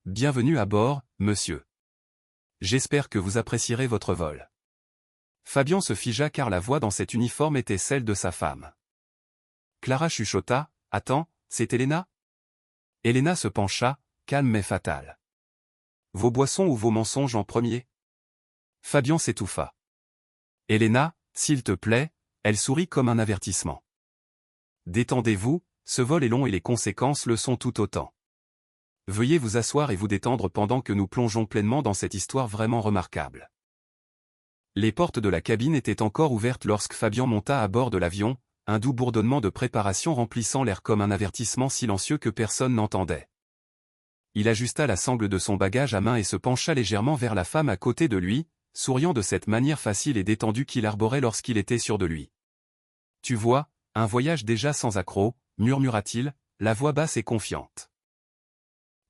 Bienvenue à bord, monsieur. J'espère que vous apprécierez votre vol. Fabian se figea car la voix dans cet uniforme était celle de sa femme. Clara chuchota, « Attends, c'est Elena ?» Elena se pencha, calme mais fatale. « Vos boissons ou vos mensonges en premier ?» Fabian s'étouffa. « Elena, s'il te plaît », elle sourit comme un avertissement. « Détendez-vous, ce vol est long et les conséquences le sont tout autant. Veuillez vous asseoir et vous détendre pendant que nous plongeons pleinement dans cette histoire vraiment remarquable. » Les portes de la cabine étaient encore ouvertes lorsque Fabian monta à bord de l'avion, un doux bourdonnement de préparation remplissant l'air comme un avertissement silencieux que personne n'entendait. Il ajusta la sangle de son bagage à main et se pencha légèrement vers la femme à côté de lui, souriant de cette manière facile et détendue qu'il arborait lorsqu'il était sûr de lui. « Tu vois, un voyage déjà sans accroc, » murmura-t-il, la voix basse et confiante.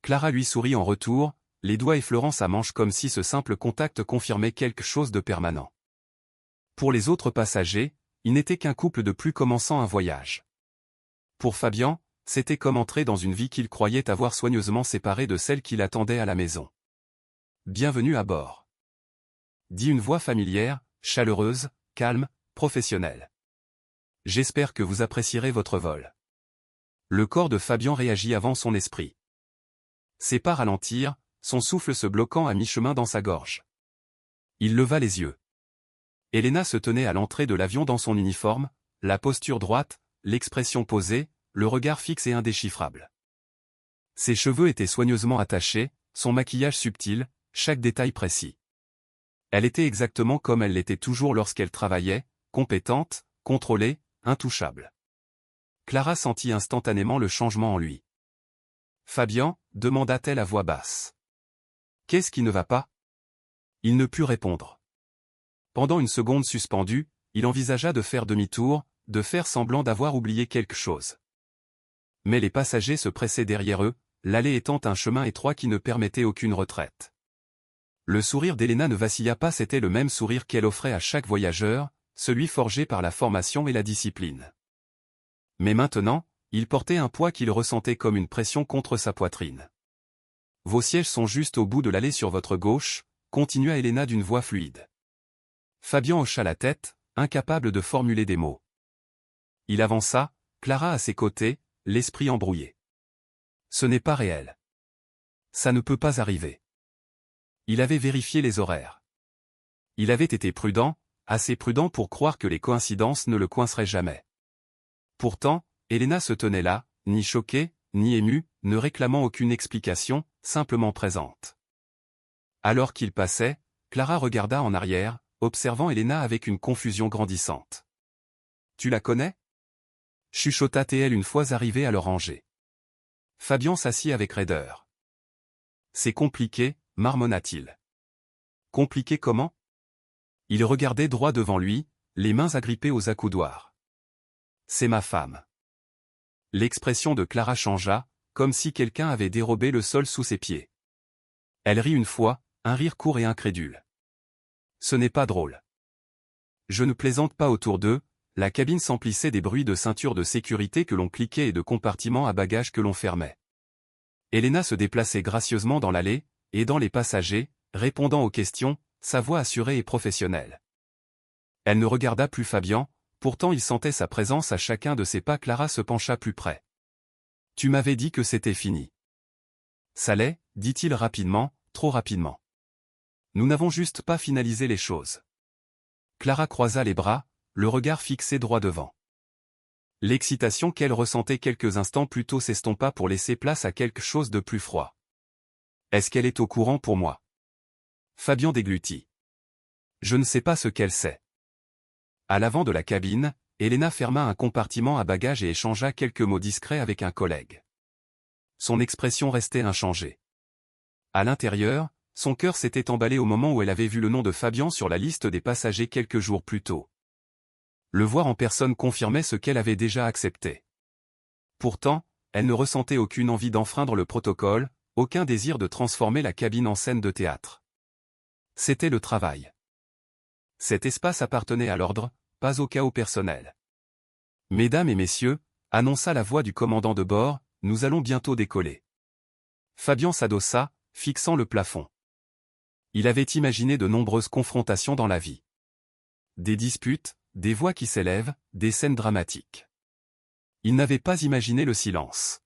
Clara lui sourit en retour, les doigts effleurant sa manche comme si ce simple contact confirmait quelque chose de permanent. Pour les autres passagers, il n'était qu'un couple de plus commençant un voyage. Pour Fabian, c'était comme entrer dans une vie qu'il croyait avoir soigneusement séparée de celle qui l'attendait à la maison. « Bienvenue à bord. » dit une voix familière, chaleureuse, calme, professionnelle. « J'espère que vous apprécierez votre vol. » Le corps de Fabian réagit avant son esprit. Ses pas ralentirent, son souffle se bloquant à mi-chemin dans sa gorge. Il leva les yeux. Elena se tenait à l'entrée de l'avion dans son uniforme, la posture droite, l'expression posée, le regard fixe et indéchiffrable. Ses cheveux étaient soigneusement attachés, son maquillage subtil, chaque détail précis. Elle était exactement comme elle l'était toujours lorsqu'elle travaillait, compétente, contrôlée, intouchable. Clara sentit instantanément le changement en lui. « Fabian ?» demanda-t-elle à voix basse. « Qu'est-ce qui ne va pas ?» Il ne put répondre. Pendant une seconde suspendue, il envisagea de faire demi-tour, de faire semblant d'avoir oublié quelque chose. Mais les passagers se pressaient derrière eux, l'allée étant un chemin étroit qui ne permettait aucune retraite. Le sourire d'Elena ne vacilla pas, c'était le même sourire qu'elle offrait à chaque voyageur, celui forgé par la formation et la discipline. Mais maintenant, il portait un poids qu'il ressentait comme une pression contre sa poitrine. « Vos sièges sont juste au bout de l'allée sur votre gauche », continua Elena d'une voix fluide. Fabian hocha la tête, incapable de formuler des mots. Il avança, Clara à ses côtés, l'esprit embrouillé. Ce n'est pas réel. Ça ne peut pas arriver. Il avait vérifié les horaires. Il avait été prudent, assez prudent pour croire que les coïncidences ne le coinceraient jamais. Pourtant, Elena se tenait là, ni choquée, ni émue, ne réclamant aucune explication, simplement présente. Alors qu'il passait, Clara regarda en arrière, observant Elena avec une confusion grandissante. « Tu la connais ?» chuchota-t-elle une fois arrivée à leur rangée. Fabian s'assit avec raideur. « C'est compliqué, » marmonna-t-il. « Compliqué comment ?» Il regardait droit devant lui, les mains agrippées aux accoudoirs. « C'est ma femme. » L'expression de Clara changea, comme si quelqu'un avait dérobé le sol sous ses pieds. Elle rit une fois, un rire court et incrédule. « Ce n'est pas drôle. » Je ne plaisante pas autour d'eux, la cabine s'emplissait des bruits de ceintures de sécurité que l'on cliquait et de compartiments à bagages que l'on fermait. Elena se déplaçait gracieusement dans l'allée, aidant les passagers, répondant aux questions, sa voix assurée et professionnelle. Elle ne regarda plus Fabian, pourtant il sentait sa présence à chacun de ses pas. Clara se pencha plus près. « Tu m'avais dit que c'était fini. » « Ça l'est, » dit-il rapidement, trop rapidement. « Nous n'avons juste pas finalisé les choses. » Clara croisa les bras, le regard fixé droit devant. L'excitation qu'elle ressentait quelques instants plus tôt s'estompa pour laisser place à quelque chose de plus froid. « Est-ce qu'elle est au courant pour moi ?» Fabian déglutit. « Je ne sais pas ce qu'elle sait. » À l'avant de la cabine, Elena ferma un compartiment à bagages et échangea quelques mots discrets avec un collègue. Son expression restait inchangée. À l'intérieur, son cœur s'était emballé au moment où elle avait vu le nom de Fabian sur la liste des passagers quelques jours plus tôt. Le voir en personne confirmait ce qu'elle avait déjà accepté. Pourtant, elle ne ressentait aucune envie d'enfreindre le protocole, aucun désir de transformer la cabine en scène de théâtre. C'était le travail. Cet espace appartenait à l'ordre, pas au chaos personnel. « Mesdames et messieurs », annonça la voix du commandant de bord, « nous allons bientôt décoller. » Fabian s'adossa, fixant le plafond. Il avait imaginé de nombreuses confrontations dans la vie. Des disputes, des voix qui s'élèvent, des scènes dramatiques. Il n'avait pas imaginé le silence.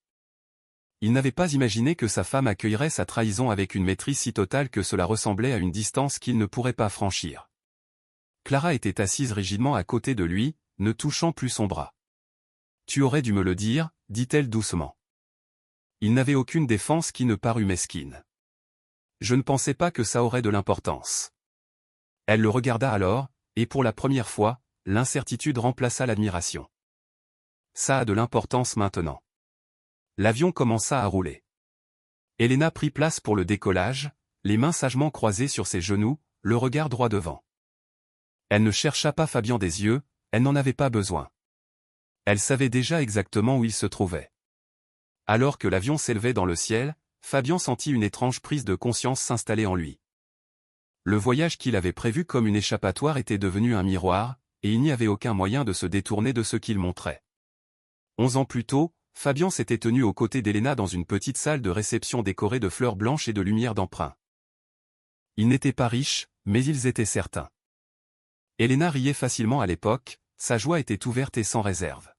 Il n'avait pas imaginé que sa femme accueillerait sa trahison avec une maîtrise si totale que cela ressemblait à une distance qu'il ne pourrait pas franchir. Clara était assise rigidement à côté de lui, ne touchant plus son bras. « Tu aurais dû me le dire », dit-elle doucement. Il n'avait aucune défense qui ne parut mesquine. « Je ne pensais pas que ça aurait de l'importance. » Elle le regarda alors, et pour la première fois, l'incertitude remplaça l'admiration. « Ça a de l'importance maintenant. » L'avion commença à rouler. Elena prit place pour le décollage, les mains sagement croisées sur ses genoux, le regard droit devant. Elle ne chercha pas Fabian des yeux, elle n'en avait pas besoin. Elle savait déjà exactement où il se trouvait. Alors que l'avion s'élevait dans le ciel, Fabian sentit une étrange prise de conscience s'installer en lui. Le voyage qu'il avait prévu comme une échappatoire était devenu un miroir, et il n'y avait aucun moyen de se détourner de ce qu'il montrait. 11 ans plus tôt, Fabian s'était tenu aux côtés d'Elena dans une petite salle de réception décorée de fleurs blanches et de lumières d'emprunt. Ils n'étaient pas riches, mais ils étaient certains. Elena riait facilement à l'époque, sa joie était ouverte et sans réserve.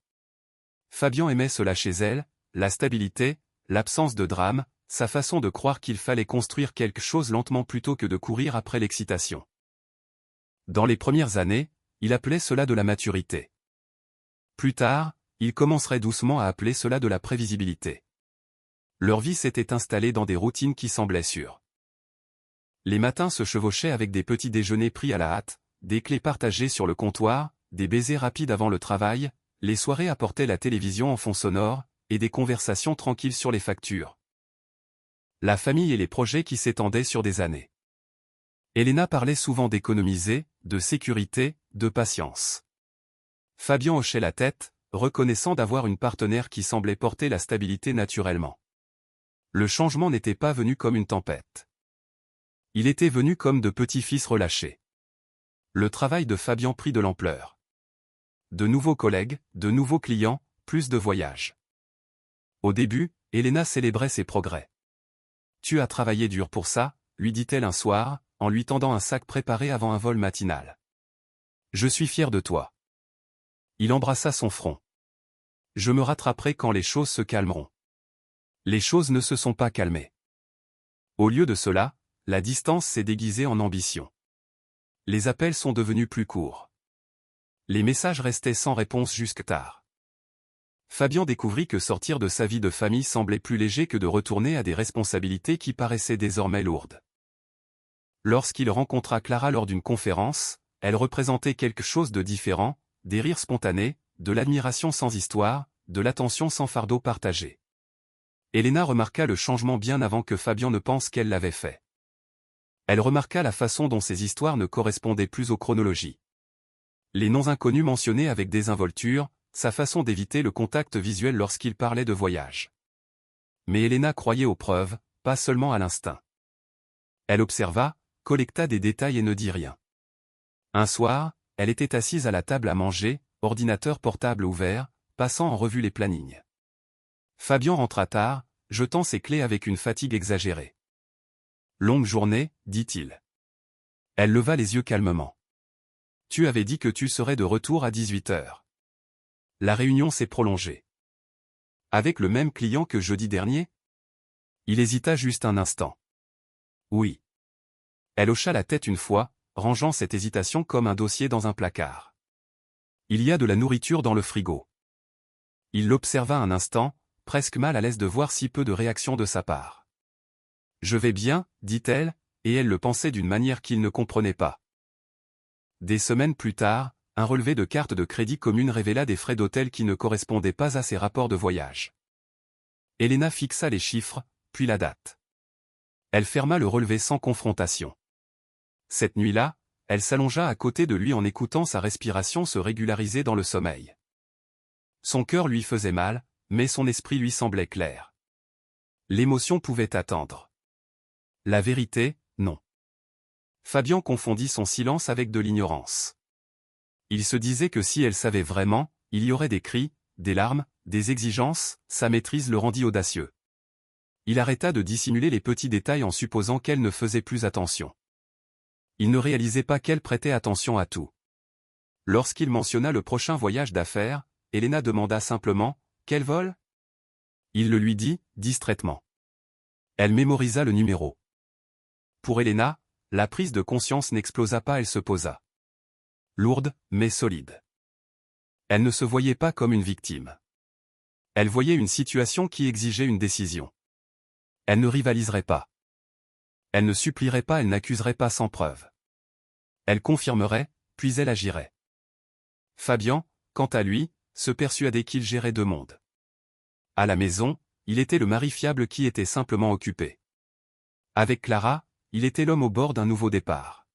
Fabian aimait cela chez elle, la stabilité, l'absence de drame, sa façon de croire qu'il fallait construire quelque chose lentement plutôt que de courir après l'excitation. Dans les premières années, il appelait cela de la maturité. Plus tard, il commencerait doucement à appeler cela de la prévisibilité. Leur vie s'était installée dans des routines qui semblaient sûres. Les matins se chevauchaient avec des petits déjeuners pris à la hâte, des clés partagées sur le comptoir, des baisers rapides avant le travail, les soirées apportaient la télévision en fond sonore, et des conversations tranquilles sur les factures. La famille et les projets qui s'étendaient sur des années. Elena parlait souvent d'économiser, de sécurité, de patience. Fabian hochait la tête, reconnaissant d'avoir une partenaire qui semblait porter la stabilité naturellement. Le changement n'était pas venu comme une tempête. Il était venu comme de petits fils relâchés. Le travail de Fabian prit de l'ampleur. De nouveaux collègues, de nouveaux clients, plus de voyages. Au début, Elena célébrait ses progrès. « Tu as travaillé dur pour ça », lui dit-elle un soir, en lui tendant un sac préparé avant un vol matinal. « Je suis fier de toi. » Il embrassa son front. « Je me rattraperai quand les choses se calmeront. » Les choses ne se sont pas calmées. Au lieu de cela, la distance s'est déguisée en ambition. Les appels sont devenus plus courts. Les messages restaient sans réponse jusque tard. Fabian découvrit que sortir de sa vie de famille semblait plus léger que de retourner à des responsabilités qui paraissaient désormais lourdes. Lorsqu'il rencontra Clara lors d'une conférence, elle représentait quelque chose de différent, des rires spontanés, de l'admiration sans histoire, de l'attention sans fardeau partagé. Elena remarqua le changement bien avant que Fabian ne pense qu'elle l'avait fait. Elle remarqua la façon dont ces histoires ne correspondaient plus aux chronologies. Les noms inconnus mentionnés avec désinvolture, sa façon d'éviter le contact visuel lorsqu'il parlait de voyage. Mais Elena croyait aux preuves, pas seulement à l'instinct. Elle observa, collecta des détails et ne dit rien. Un soir, elle était assise à la table à manger, ordinateur portable ouvert, passant en revue les plannings. Fabian rentra tard, jetant ses clés avec une fatigue exagérée. « Longue journée », dit-il. Elle leva les yeux calmement. « Tu avais dit que tu serais de retour à 18 heures. » La réunion s'est prolongée. « Avec le même client que jeudi dernier ?» Il hésita juste un instant. « Oui. » Elle hocha la tête une fois, rangeant cette hésitation comme un dossier dans un placard. « Il y a de la nourriture dans le frigo. » Il l'observa un instant, presque mal à l'aise de voir si peu de réaction de sa part. « Je vais bien, dit-elle, et elle le pensait d'une manière qu'il ne comprenait pas. Des semaines plus tard, un relevé de carte de crédit commune révéla des frais d'hôtel qui ne correspondaient pas à ses rapports de voyage. Elena fixa les chiffres, puis la date. Elle ferma le relevé sans confrontation. Cette nuit-là, elle s'allongea à côté de lui en écoutant sa respiration se régulariser dans le sommeil. Son cœur lui faisait mal, mais son esprit lui semblait clair. L'émotion pouvait attendre. La vérité, non. Fabian confondit son silence avec de l'ignorance. Il se disait que si elle savait vraiment, il y aurait des cris, des larmes, des exigences, sa maîtrise le rendit audacieux. Il arrêta de dissimuler les petits détails en supposant qu'elle ne faisait plus attention. Il ne réalisait pas qu'elle prêtait attention à tout. Lorsqu'il mentionna le prochain voyage d'affaires, Elena demanda simplement « Quel vol ?» Il le lui dit, distraitement. Elle mémorisa le numéro. Pour Elena, la prise de conscience n'explosa pas, elle se posa. Lourde, mais solide. Elle ne se voyait pas comme une victime. Elle voyait une situation qui exigeait une décision. Elle ne rivaliserait pas. Elle ne supplierait pas, elle n'accuserait pas sans preuve. Elle confirmerait, puis elle agirait. Fabian, quant à lui, se persuadait qu'il gérait deux mondes. À la maison, il était le mari fiable qui était simplement occupé. Avec Clara, il était l'homme au bord d'un nouveau départ.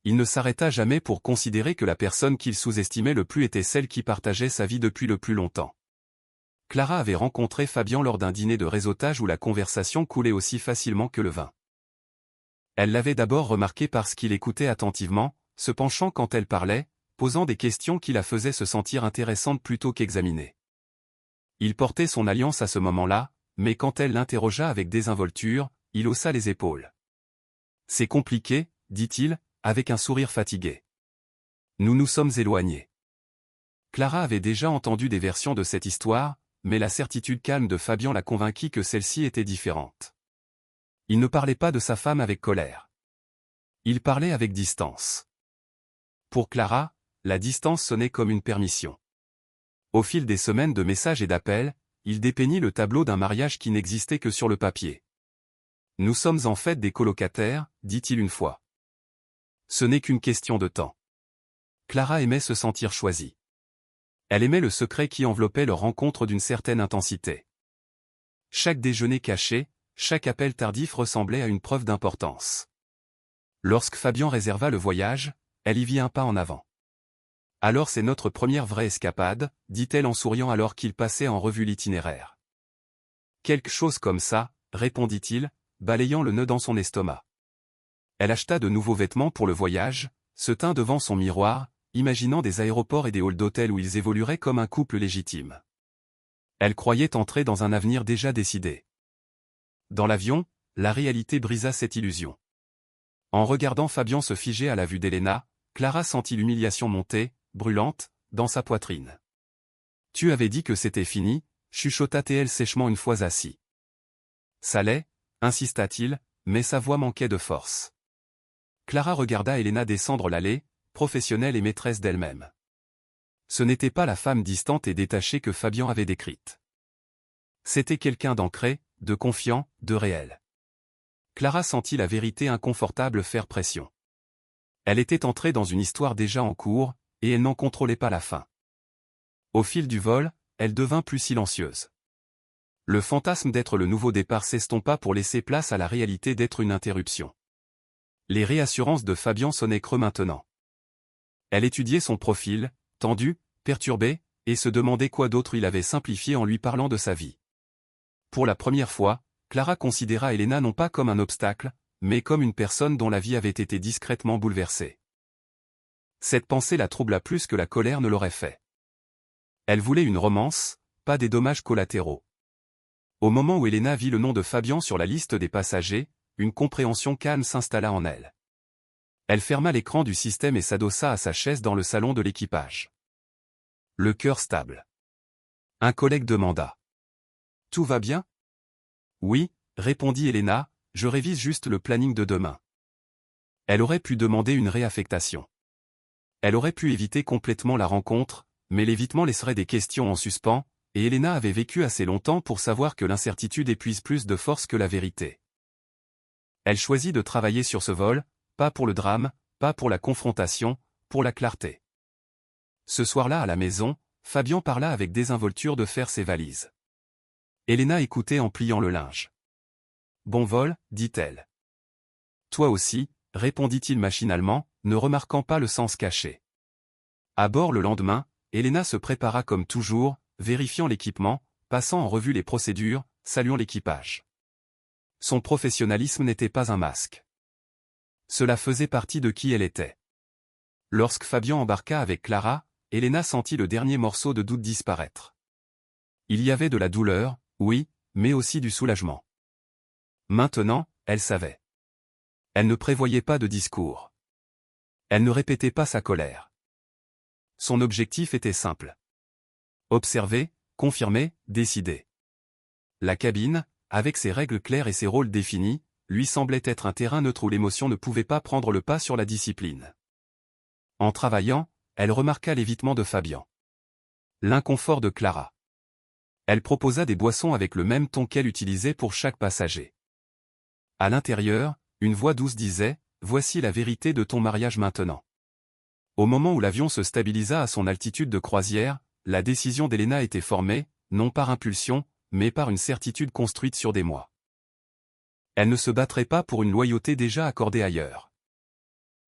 Il ne s'arrêta jamais pour considérer que la personne qu'il sous-estimait le plus était celle qui partageait sa vie depuis le plus longtemps. Clara avait rencontré Fabian lors d'un dîner de réseautage où la conversation coulait aussi facilement que le vin. Elle l'avait d'abord remarqué parce qu'il écoutait attentivement, se penchant quand elle parlait, posant des questions qui la faisaient se sentir intéressante plutôt qu'examinée. Il portait son alliance à ce moment-là, mais quand elle l'interrogea avec désinvolture, il haussa les épaules. « C'est compliqué, dit-il, avec un sourire fatigué. Nous nous sommes éloignés. » Clara avait déjà entendu des versions de cette histoire, mais la certitude calme de Fabian la convainquit que celle-ci était différente. Il ne parlait pas de sa femme avec colère. Il parlait avec distance. Pour Clara, la distance sonnait comme une permission. Au fil des semaines de messages et d'appels, il dépeignit le tableau d'un mariage qui n'existait que sur le papier. « Nous sommes en fait des colocataires, dit-il une fois. Ce n'est qu'une question de temps. » Clara aimait se sentir choisie. Elle aimait le secret qui enveloppait leur rencontre d'une certaine intensité. Chaque déjeuner caché, chaque appel tardif ressemblait à une preuve d'importance. Lorsque Fabian réserva le voyage, elle y vit un pas en avant. « Alors c'est notre première vraie escapade, dit-elle en souriant alors qu'il passait en revue l'itinéraire. « Quelque chose comme ça, répondit-il, balayant le nœud dans son estomac. Elle acheta de nouveaux vêtements pour le voyage, se tint devant son miroir, imaginant des aéroports et des halls d'hôtels où ils évolueraient comme un couple légitime. Elle croyait entrer dans un avenir déjà décidé. Dans l'avion, la réalité brisa cette illusion. En regardant Fabian se figer à la vue d'Elena, Clara sentit l'humiliation monter, brûlante, dans sa poitrine. « Tu avais dit que c'était fini » chuchota-t-elle sèchement une fois assis. « Ça l'est » insista-t-il, mais sa voix manquait de force. Clara regarda Elena descendre l'allée, professionnelle et maîtresse d'elle-même. Ce n'était pas la femme distante et détachée que Fabian avait décrite. C'était quelqu'un d'ancré, de confiant, de réel. Clara sentit la vérité inconfortable faire pression. Elle était entrée dans une histoire déjà en cours, et elle n'en contrôlait pas la fin. Au fil du vol, elle devint plus silencieuse. Le fantasme d'être le nouveau départ s'estompa pour laisser place à la réalité d'être une interruption. Les réassurances de Fabian sonnaient creux maintenant. Elle étudiait son profil, tendu, perturbé, et se demandait quoi d'autre il avait simplifié en lui parlant de sa vie. Pour la première fois, Clara considéra Elena non pas comme un obstacle, mais comme une personne dont la vie avait été discrètement bouleversée. Cette pensée la troubla plus que la colère ne l'aurait fait. Elle voulait une romance, pas des dommages collatéraux. Au moment où Elena vit le nom de Fabian sur la liste des passagers, une compréhension calme s'installa en elle. Elle ferma l'écran du système et s'adossa à sa chaise dans le salon de l'équipage. Le cœur stable. Un collègue demanda. « Tout va bien ?» « Oui, » répondit Elena, « je révise juste le planning de demain. » Elle aurait pu demander une réaffectation. Elle aurait pu éviter complètement la rencontre, mais l'évitement laisserait des questions en suspens, et Elena avait vécu assez longtemps pour savoir que l'incertitude épuise plus de force que la vérité. Elle choisit de travailler sur ce vol, pas pour le drame, pas pour la confrontation, pour la clarté. Ce soir-là à la maison, Fabian parla avec désinvolture de faire ses valises. Elena écoutait en pliant le linge. « Bon vol, dit-elle. »« Toi aussi, » répondit-il machinalement, ne remarquant pas le sens caché. À bord le lendemain, Elena se prépara comme toujours, vérifiant l'équipement, passant en revue les procédures, saluant l'équipage. Son professionnalisme n'était pas un masque. Cela faisait partie de qui elle était. Lorsque Fabian embarqua avec Clara, Elena sentit le dernier morceau de doute disparaître. Il y avait de la douleur, oui, mais aussi du soulagement. Maintenant, elle savait. Elle ne prévoyait pas de discours. Elle ne répétait pas sa colère. Son objectif était simple. Observer, confirmer, décider. La cabine, avec ses règles claires et ses rôles définis, lui semblait être un terrain neutre où l'émotion ne pouvait pas prendre le pas sur la discipline. En travaillant, elle remarqua l'évitement de Fabian. L'inconfort de Clara. Elle proposa des boissons avec le même ton qu'elle utilisait pour chaque passager. À l'intérieur, une voix douce disait « Voici la vérité de ton mariage maintenant ». Au moment où l'avion se stabilisa à son altitude de croisière, la décision d'Elena était formée, non par impulsion, mais par une certitude construite sur des mois. Elle ne se battrait pas pour une loyauté déjà accordée ailleurs.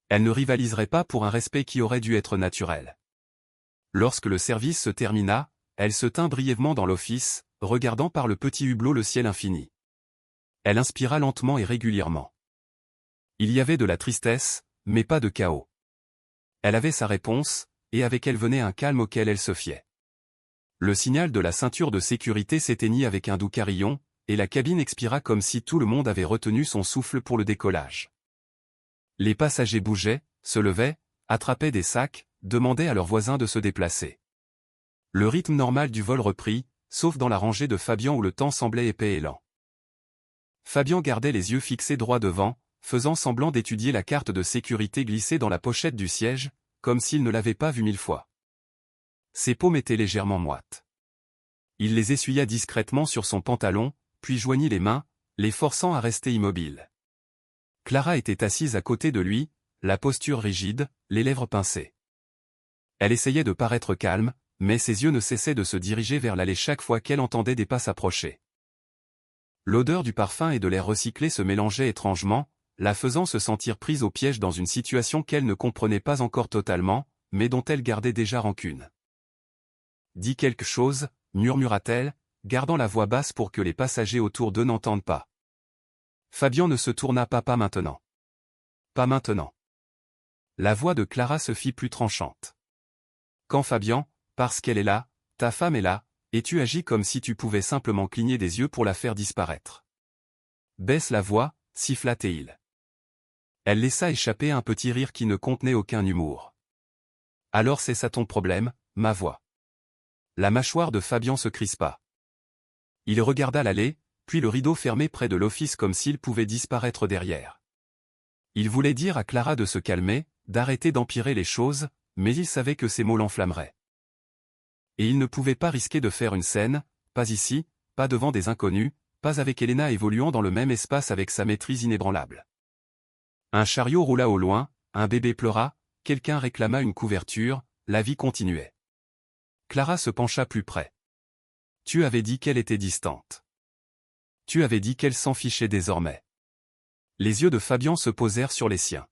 Elle ne rivaliserait pas pour un respect qui aurait dû être naturel. Lorsque le service se termina, elle se tint brièvement dans l'office, regardant par le petit hublot le ciel infini. Elle inspira lentement et régulièrement. Il y avait de la tristesse, mais pas de chaos. Elle avait sa réponse, et avec elle venait un calme auquel elle se fiait. Le signal de la ceinture de sécurité s'éteignit avec un doux carillon, et la cabine expira comme si tout le monde avait retenu son souffle pour le décollage. Les passagers bougeaient, se levaient, attrapaient des sacs, demandaient à leurs voisins de se déplacer. Le rythme normal du vol reprit, sauf dans la rangée de Fabian où le temps semblait épais et lent. Fabian gardait les yeux fixés droit devant, faisant semblant d'étudier la carte de sécurité glissée dans la pochette du siège, comme s'il ne l'avait pas vue 1000 fois. Ses paumes étaient légèrement moites. Il les essuya discrètement sur son pantalon, puis joignit les mains, les forçant à rester immobiles. Clara était assise à côté de lui, la posture rigide, les lèvres pincées. Elle essayait de paraître calme, mais ses yeux ne cessaient de se diriger vers l'allée chaque fois qu'elle entendait des pas s'approcher. L'odeur du parfum et de l'air recyclé se mélangeait étrangement, la faisant se sentir prise au piège dans une situation qu'elle ne comprenait pas encore totalement, mais dont elle gardait déjà rancune. « Dis quelque chose », murmura-t-elle, gardant la voix basse pour que les passagers autour d'eux n'entendent pas. Fabian ne se tourna pas maintenant. Pas maintenant. La voix de Clara se fit plus tranchante. Quand Fabian, parce qu'elle est là, ta femme est là, et tu agis comme si tu pouvais simplement cligner des yeux pour la faire disparaître. Baisse la voix, siffla Théil. Elle laissa échapper un petit rire qui ne contenait aucun humour. Alors c'est ça ton problème, ma voix. La mâchoire de Fabian se crispa. Il regarda l'allée, puis le rideau fermé près de l'office comme s'il pouvait disparaître derrière. Il voulait dire à Clara de se calmer, d'arrêter d'empirer les choses, mais il savait que ces mots l'enflammeraient. Et il ne pouvait pas risquer de faire une scène, pas ici, pas devant des inconnus, pas avec Elena évoluant dans le même espace avec sa maîtrise inébranlable. Un chariot roula au loin, un bébé pleura, quelqu'un réclama une couverture, la vie continuait. Clara se pencha plus près. Tu avais dit qu'elle était distante. Tu avais dit qu'elle s'en fichait désormais. Les yeux de Fabian se posèrent sur les siens.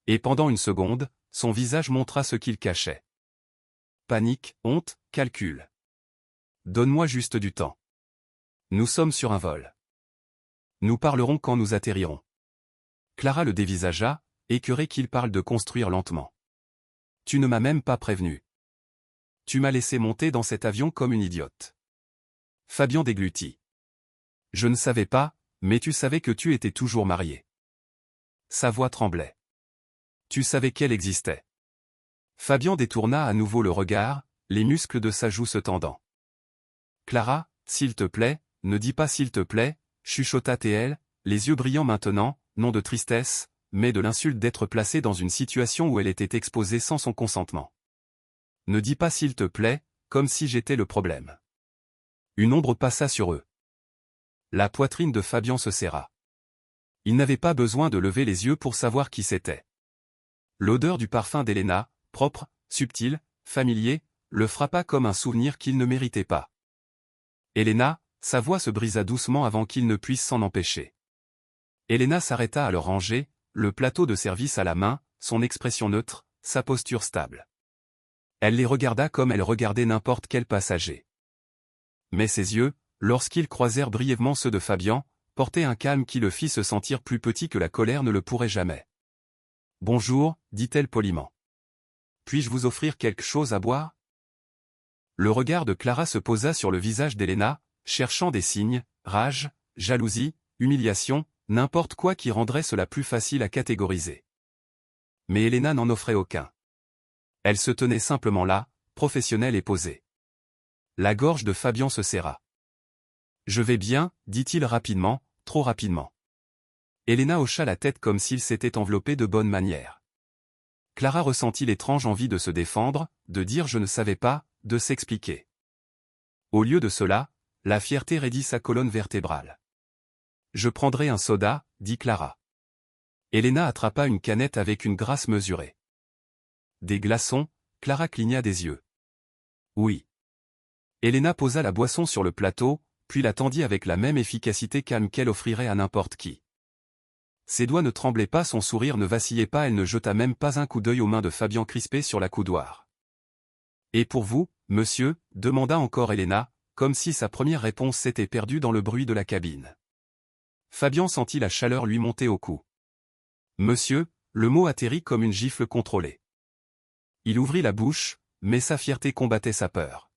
Et pendant une seconde, son visage montra ce qu'il cachait. Panique, honte, calcul. Donne-moi juste du temps. Nous sommes sur un vol. Nous parlerons quand nous atterrirons. Clara le dévisagea, écœurée qu'il parle de construire lentement. Tu ne m'as même pas prévenu. Tu m'as laissé monter dans cet avion comme une idiote. Fabian déglutit. Je ne savais pas, mais tu savais que tu étais toujours marié. Sa voix tremblait. Tu savais qu'elle existait. Fabian détourna à nouveau le regard, les muscles de sa joue se tendant. Clara, s'il te plaît, ne dis pas s'il te plaît, chuchota Théil, les yeux brillants maintenant, non de tristesse, mais de l'insulte d'être placée dans une situation où elle était exposée sans son consentement. Ne dis pas s'il te plaît, comme si j'étais le problème. Une ombre passa sur eux. La poitrine de Fabian se serra. Il n'avait pas besoin de lever les yeux pour savoir qui c'était. L'odeur du parfum d'Elena, propre, subtil, familier, le frappa comme un souvenir qu'il ne méritait pas. Elena, sa voix se brisa doucement avant qu'il ne puisse s'en empêcher. Elena s'arrêta à leur rangée, le plateau de service à la main, son expression neutre, sa posture stable. Elle les regarda comme elle regardait n'importe quel passager. Mais ses yeux, lorsqu'ils croisèrent brièvement ceux de Fabian, portaient un calme qui le fit se sentir plus petit que la colère ne le pourrait jamais. « Bonjour, dit-elle poliment. Puis-je vous offrir quelque chose à boire ?» Le regard de Clara se posa sur le visage d'Elena, cherchant des signes, rage, jalousie, humiliation, n'importe quoi qui rendrait cela plus facile à catégoriser. Mais Elena n'en offrait aucun. Elle se tenait simplement là, professionnelle et posée. La gorge de Fabian se serra. « Je vais bien », dit-il rapidement, trop rapidement. Elena hocha la tête comme s'il s'était enveloppé de bonne manière. Clara ressentit l'étrange envie de se défendre, de dire « je ne savais pas », de s'expliquer. Au lieu de cela, la fierté raidit sa colonne vertébrale. « Je prendrai un soda », dit Clara. Elena attrapa une canette avec une grâce mesurée. Des glaçons, Clara cligna des yeux. Oui. Elena posa la boisson sur le plateau, puis la tendit avec la même efficacité calme qu'elle offrirait à n'importe qui. Ses doigts ne tremblaient pas, son sourire ne vacillait pas, elle ne jeta même pas un coup d'œil aux mains de Fabian crispées sur la coudoir. « Et pour vous, monsieur ?» demanda encore Elena, comme si sa première réponse s'était perdue dans le bruit de la cabine. Fabian sentit la chaleur lui monter au cou. « Monsieur », le mot atterrit comme une gifle contrôlée. Il ouvrit la bouche, mais sa fierté combattait sa peur.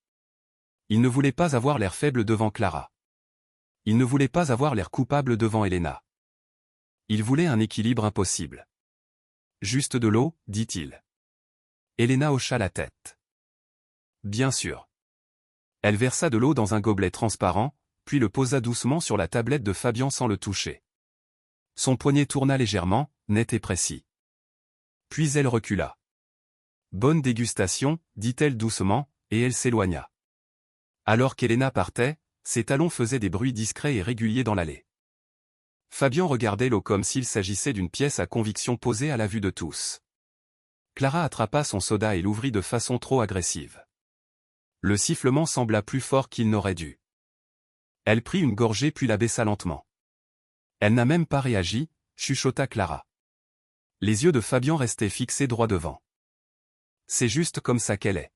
Il ne voulait pas avoir l'air faible devant Clara. Il ne voulait pas avoir l'air coupable devant Elena. Il voulait un équilibre impossible. « Juste de l'eau » dit-il. Elena hocha la tête. « Bien sûr. » Elle versa de l'eau dans un gobelet transparent, puis le posa doucement sur la tablette de Fabian sans le toucher. Son poignet tourna légèrement, net et précis. Puis elle recula. « Bonne dégustation » dit-elle doucement, et elle s'éloigna. Alors qu'Elena partait, ses talons faisaient des bruits discrets et réguliers dans l'allée. Fabian regardait l'eau comme s'il s'agissait d'une pièce à conviction posée à la vue de tous. Clara attrapa son soda et l'ouvrit de façon trop agressive. Le sifflement sembla plus fort qu'il n'aurait dû. Elle prit une gorgée puis la baissa lentement. Elle n'a même pas réagi, chuchota Clara. Les yeux de Fabian restaient fixés droit devant. C'est juste comme ça qu'elle est.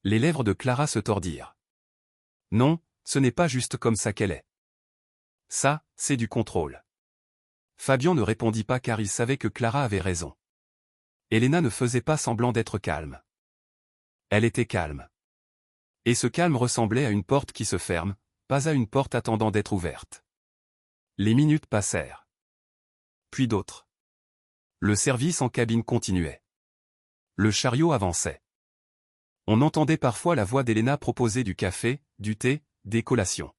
Les lèvres de Clara se tordirent. Non, ce n'est pas juste comme ça qu'elle est. Ça, c'est du contrôle. Fabian ne répondit pas car il savait que Clara avait raison. Elena ne faisait pas semblant d'être calme. Elle était calme. Et ce calme ressemblait à une porte qui se ferme, pas à une porte attendant d'être ouverte. Les minutes passèrent. Puis d'autres. Le service en cabine continuait. Le chariot avançait. On entendait parfois la voix d'Elena proposer du café, du thé, des collations.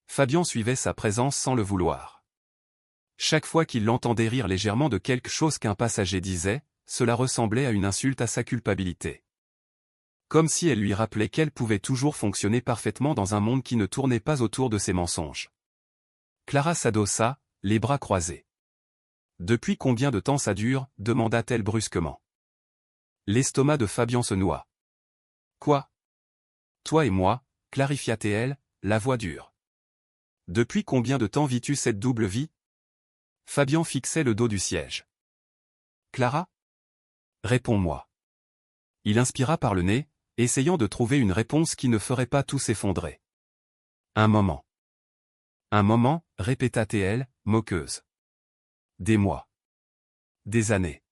Fabian suivait sa présence sans le vouloir. Chaque fois qu'il l'entendait rire légèrement de quelque chose qu'un passager disait, cela ressemblait à une insulte à sa culpabilité. Comme si elle lui rappelait qu'elle pouvait toujours fonctionner parfaitement dans un monde qui ne tournait pas autour de ses mensonges. Clara s'adossa, les bras croisés. « Depuis combien de temps ça dure ?» demanda-t-elle brusquement. L'estomac de Fabian se noua. « Quoi ? Toi et moi » clarifia-t-elle, la voix dure. « Depuis combien de temps vis-tu cette double vie ?» Fabian fixait le dos du siège. « Clara ? Réponds-moi. » Il inspira par le nez, essayant de trouver une réponse qui ne ferait pas tout s'effondrer. « Un moment. »« Un moment » répéta-t-elle, moqueuse. « Des mois. Des années. »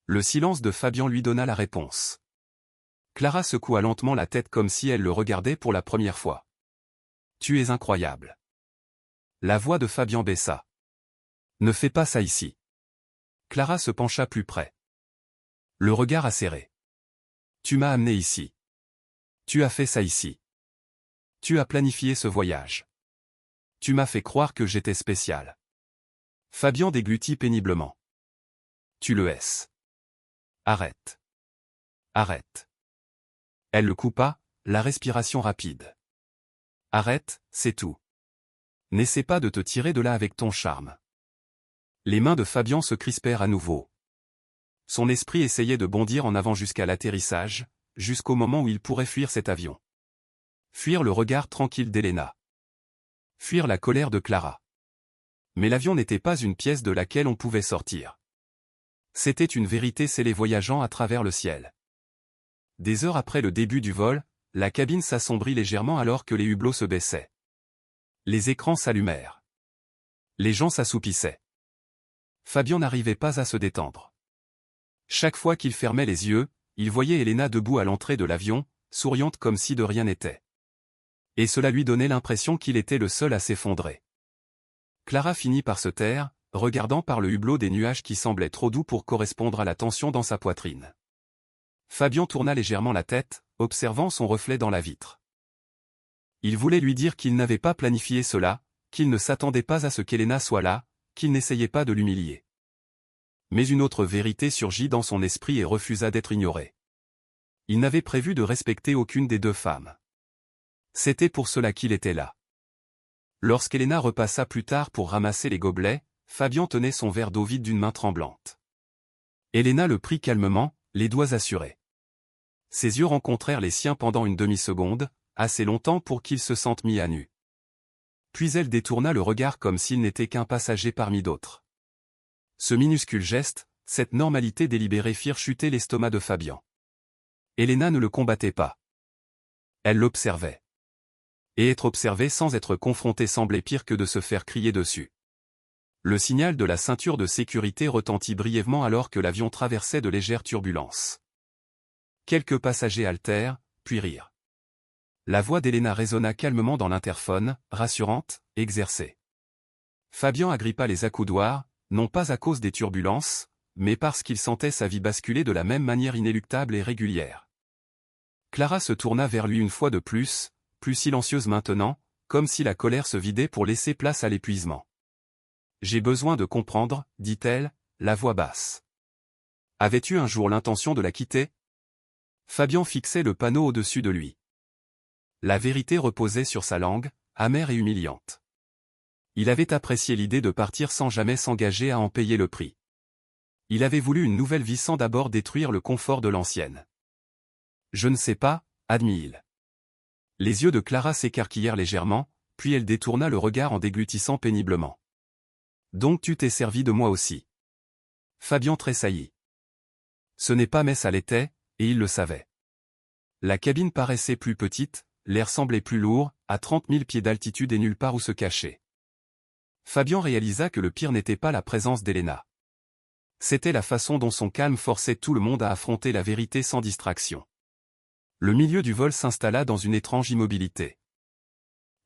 Le silence de Fabian lui donna la réponse. Clara secoua lentement la tête comme si elle le regardait pour la première fois. « Tu es incroyable. » La voix de Fabian baissa. « Ne fais pas ça ici. » Clara se pencha plus près. Le regard acéré. « Tu m'as amené ici. Tu as fait ça ici. Tu as planifié ce voyage. Tu m'as fait croire que j'étais spécial. » Fabian déglutit péniblement. « Tu le es. Arrête. Arrête. » Elle le coupa, la respiration rapide. « Arrête, c'est tout. N'essaie pas de te tirer de là avec ton charme. » Les mains de Fabian se crispèrent à nouveau. Son esprit essayait de bondir en avant jusqu'à l'atterrissage, jusqu'au moment où il pourrait fuir cet avion. Fuir le regard tranquille d'Elena. Fuir la colère de Clara. Mais l'avion n'était pas une pièce de laquelle on pouvait sortir. C'était une vérité scellée voyageant à travers le ciel. Des heures après le début du vol, la cabine s'assombrit légèrement alors que les hublots se baissaient. Les écrans s'allumèrent. Les gens s'assoupissaient. Fabian n'arrivait pas à se détendre. Chaque fois qu'il fermait les yeux, il voyait Elena debout à l'entrée de l'avion, souriante comme si de rien n'était. Et cela lui donnait l'impression qu'il était le seul à s'effondrer. Clara finit par se taire, regardant par le hublot des nuages qui semblaient trop doux pour correspondre à la tension dans sa poitrine. Fabian tourna légèrement la tête, observant son reflet dans la vitre. Il voulait lui dire qu'il n'avait pas planifié cela, qu'il ne s'attendait pas à ce qu'Elena soit là, qu'il n'essayait pas de l'humilier. Mais une autre vérité surgit dans son esprit et refusa d'être ignorée. Il n'avait prévu de respecter aucune des deux femmes. C'était pour cela qu'il était là. Lorsqu'Elena repassa plus tard pour ramasser les gobelets, Fabian tenait son verre d'eau vide d'une main tremblante. Elena le prit calmement, les doigts assurés. Ses yeux rencontrèrent les siens pendant une demi-seconde, assez longtemps pour qu'il se sente mis à nu. Puis elle détourna le regard comme s'il n'était qu'un passager parmi d'autres. Ce minuscule geste, cette normalité délibérée firent chuter l'estomac de Fabian. Elena ne le combattait pas. Elle l'observait. Et être observé sans être confronté semblait pire que de se faire crier dessus. Le signal de la ceinture de sécurité retentit brièvement alors que l'avion traversait de légères turbulences. Quelques passagers haltèrent, puis rirent. La voix d'Elena résonna calmement dans l'interphone, rassurante, exercée. Fabian agrippa les accoudoirs, non pas à cause des turbulences, mais parce qu'il sentait sa vie basculer de la même manière inéluctable et régulière. Clara se tourna vers lui une fois de plus silencieuse maintenant, comme si la colère se vidait pour laisser place à l'épuisement. « J'ai besoin de comprendre, dit-elle, la voix basse. Avais-tu un jour l'intention de la quitter ?» Fabian fixait le panneau au-dessus de lui. La vérité reposait sur sa langue, amère et humiliante. Il avait apprécié l'idée de partir sans jamais s'engager à en payer le prix. Il avait voulu une nouvelle vie sans d'abord détruire le confort de l'ancienne. « Je ne sais pas, » admit-il. Les yeux de Clara s'écarquillèrent légèrement, puis elle détourna le regard en déglutissant péniblement. « Donc tu t'es servi de moi aussi. » Fabian tressaillit. Ce n'est pas mais ça l'était, et il le savait. La cabine paraissait plus petite, l'air semblait plus lourd, à 30 000 pieds d'altitude et nulle part où se cacher. Fabian réalisa que le pire n'était pas la présence d'Elena. C'était la façon dont son calme forçait tout le monde à affronter la vérité sans distraction. Le milieu du vol s'installa dans une étrange immobilité.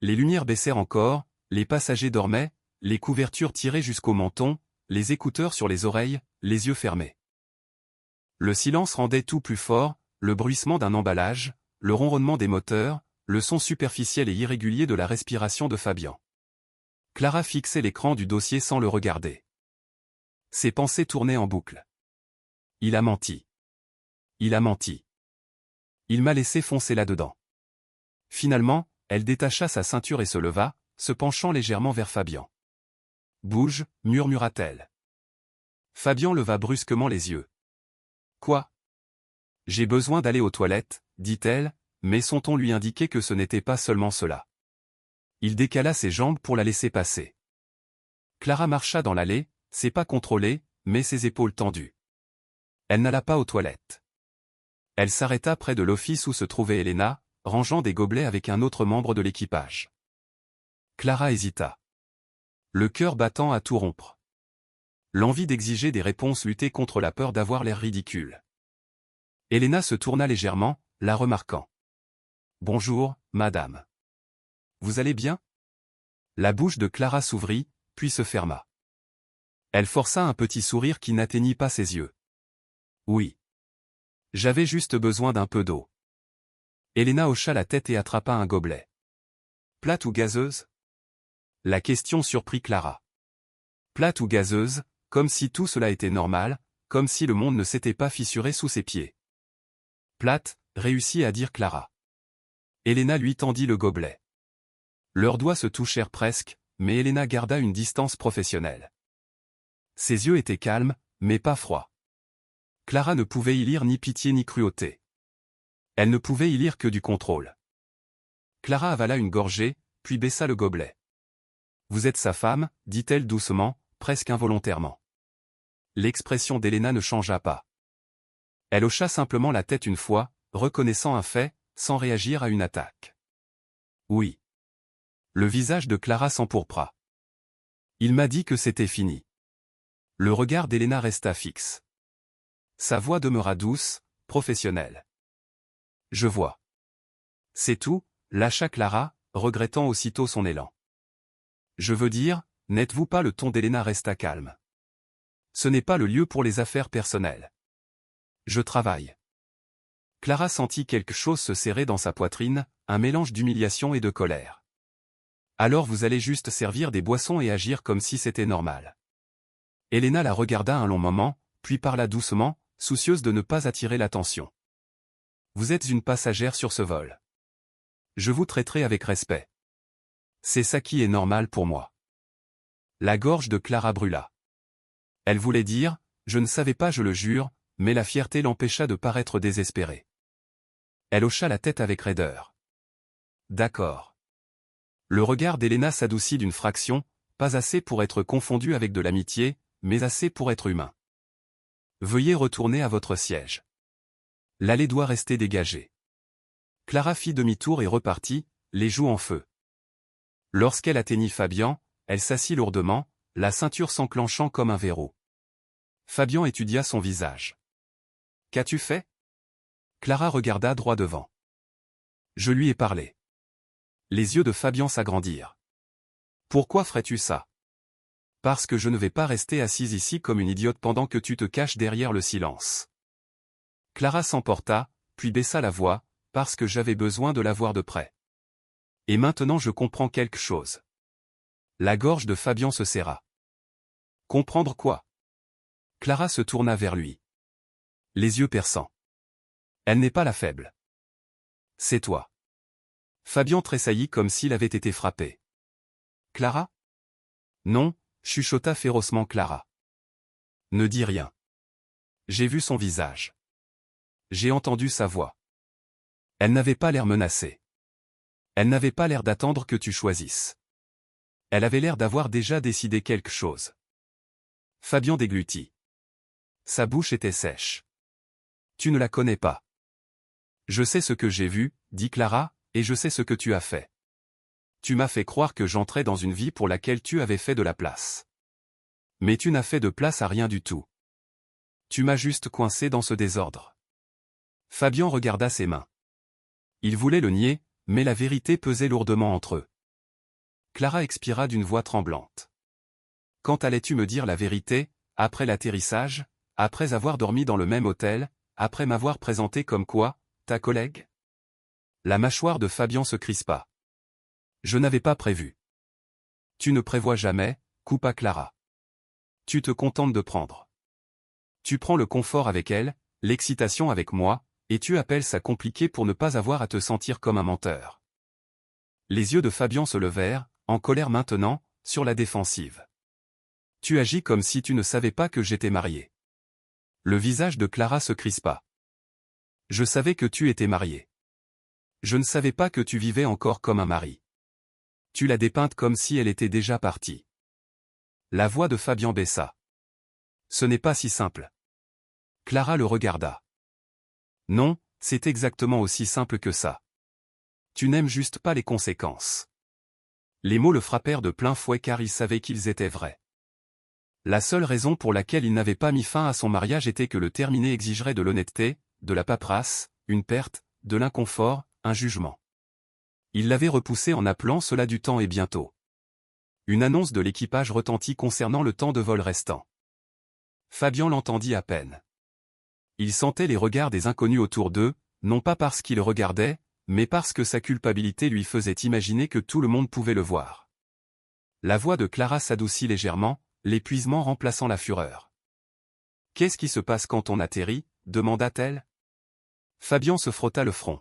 Les lumières baissèrent encore, les passagers dormaient, les couvertures tirées jusqu'au menton, les écouteurs sur les oreilles, les yeux fermés. Le silence rendait tout plus fort, le bruissement d'un emballage, le ronronnement des moteurs, le son superficiel et irrégulier de la respiration de Fabian. Clara fixait l'écran du dossier sans le regarder. Ses pensées tournaient en boucle. Il a menti. Il a menti. Il m'a laissé foncer là-dedans. Finalement, elle détacha sa ceinture et se leva, se penchant légèrement vers Fabian. « Bouge » murmura-t-elle. Fabian leva brusquement les yeux. « Quoi ?» ?»« J'ai besoin d'aller aux toilettes, » dit-elle, mais son ton lui indiquait que ce n'était pas seulement cela. Il décala ses jambes pour la laisser passer. Clara marcha dans l'allée, ses pas contrôlés, mais ses épaules tendues. Elle n'alla pas aux toilettes. Elle s'arrêta près de l'office où se trouvait Elena, rangeant des gobelets avec un autre membre de l'équipage. Clara hésita. Le cœur battant à tout rompre. L'envie d'exiger des réponses luttait contre la peur d'avoir l'air ridicule. Elena se tourna légèrement, la remarquant. « Bonjour, madame. Vous allez bien ?» La bouche de Clara s'ouvrit, puis se ferma. Elle força un petit sourire qui n'atteignit pas ses yeux. « Oui. J'avais juste besoin d'un peu d'eau. » Elena hocha la tête et attrapa un gobelet. « Plate ou gazeuse ?» La question surprit Clara. Plate ou gazeuse, comme si tout cela était normal, comme si le monde ne s'était pas fissuré sous ses pieds. Plate, réussit à dire Clara. Elena lui tendit le gobelet. Leurs doigts se touchèrent presque, mais Elena garda une distance professionnelle. Ses yeux étaient calmes, mais pas froids. Clara ne pouvait y lire ni pitié ni cruauté. Elle ne pouvait y lire que du contrôle. Clara avala une gorgée, puis baissa le gobelet. « Vous êtes sa femme » dit-elle doucement, presque involontairement. L'expression d'Elena ne changea pas. Elle hocha simplement la tête une fois, reconnaissant un fait, sans réagir à une attaque. Oui. Le visage de Clara s'empourpra. Il m'a dit que c'était fini. Le regard d'Elena resta fixe. Sa voix demeura douce, professionnelle. Je vois. C'est tout, lâcha Clara, regrettant aussitôt son élan. Je veux dire, n'êtes-vous pas? Le ton d'Elena resta calme. Ce n'est pas le lieu pour les affaires personnelles. Je travaille. Clara sentit quelque chose se serrer dans sa poitrine, un mélange d'humiliation et de colère. Alors vous allez juste servir des boissons et agir comme si c'était normal. Elena la regarda un long moment, puis parla doucement, soucieuse de ne pas attirer l'attention. Vous êtes une passagère sur ce vol. Je vous traiterai avec respect. C'est ça qui est normal pour moi. La gorge de Clara brûla. Elle voulait dire, je ne savais pas, je le jure, mais la fierté l'empêcha de paraître désespérée. Elle hocha la tête avec raideur. D'accord. Le regard d'Elena s'adoucit d'une fraction, pas assez pour être confondu avec de l'amitié, mais assez pour être humain. Veuillez retourner à votre siège. L'allée doit rester dégagée. Clara fit demi-tour et repartit, les joues en feu. Lorsqu'elle atteignit Fabian, elle s'assit lourdement, la ceinture s'enclenchant comme un verrou. Fabian étudia son visage. Qu'as-tu fait? Clara regarda droit devant. Je lui ai parlé. Les yeux de Fabian s'agrandirent. Pourquoi ferais-tu ça? Parce que je ne vais pas rester assise ici comme une idiote pendant que tu te caches derrière le silence. Clara s'emporta, puis baissa la voix, parce que j'avais besoin de la voir de près. Et maintenant je comprends quelque chose. La gorge de Fabian se serra. Comprendre quoi? Clara se tourna vers lui. Les yeux perçants. Elle n'est pas la faible. C'est toi. Fabian tressaillit comme s'il avait été frappé. Clara? Non, chuchota férocement Clara. Ne dis rien. J'ai vu son visage. J'ai entendu sa voix. Elle n'avait pas l'air menacée. Elle n'avait pas l'air d'attendre que tu choisisses. Elle avait l'air d'avoir déjà décidé quelque chose. Fabian déglutit. Sa bouche était sèche. Tu ne la connais pas. Je sais ce que j'ai vu, dit Clara, et je sais ce que tu as fait. Tu m'as fait croire que j'entrais dans une vie pour laquelle tu avais fait de la place. Mais tu n'as fait de place à rien du tout. Tu m'as juste coincé dans ce désordre. Fabian regarda ses mains. Il voulait le nier, mais la vérité pesait lourdement entre eux. Clara expira d'une voix tremblante. Quand allais-tu me dire la vérité, après l'atterrissage, après avoir dormi dans le même hôtel, après m'avoir présenté comme quoi, ta collègue? La mâchoire de Fabian se crispa. Je n'avais pas prévu. Tu ne prévois jamais, coupa Clara. Tu te contentes de prendre. Tu prends le confort avec elle, l'excitation avec moi, et tu appelles ça compliqué pour ne pas avoir à te sentir comme un menteur. Les yeux de Fabian se levèrent, en colère maintenant, sur la défensive. Tu agis comme si tu ne savais pas que j'étais marié. Le visage de Clara se crispa. Je savais que tu étais marié. Je ne savais pas que tu vivais encore comme un mari. Tu l'as dépeinte comme si elle était déjà partie. La voix de Fabian baissa. Ce n'est pas si simple. Clara le regarda. Non, c'est exactement aussi simple que ça. Tu n'aimes juste pas les conséquences. Les mots le frappèrent de plein fouet car il savait qu'ils étaient vrais. La seule raison pour laquelle il n'avait pas mis fin à son mariage était que le terminer exigerait de l'honnêteté, de la paperasse, une perte, de l'inconfort, un jugement. Il l'avait repoussé en appelant cela du temps et bientôt. Une annonce de l'équipage retentit concernant le temps de vol restant. Fabian l'entendit à peine. Il sentait les regards des inconnus autour d'eux, non pas parce qu'il regardait, mais parce que sa culpabilité lui faisait imaginer que tout le monde pouvait le voir. La voix de Clara s'adoucit légèrement, l'épuisement remplaçant la fureur. « Qu'est-ce qui se passe quand on atterrit » demanda-t-elle. Fabian se frotta le front.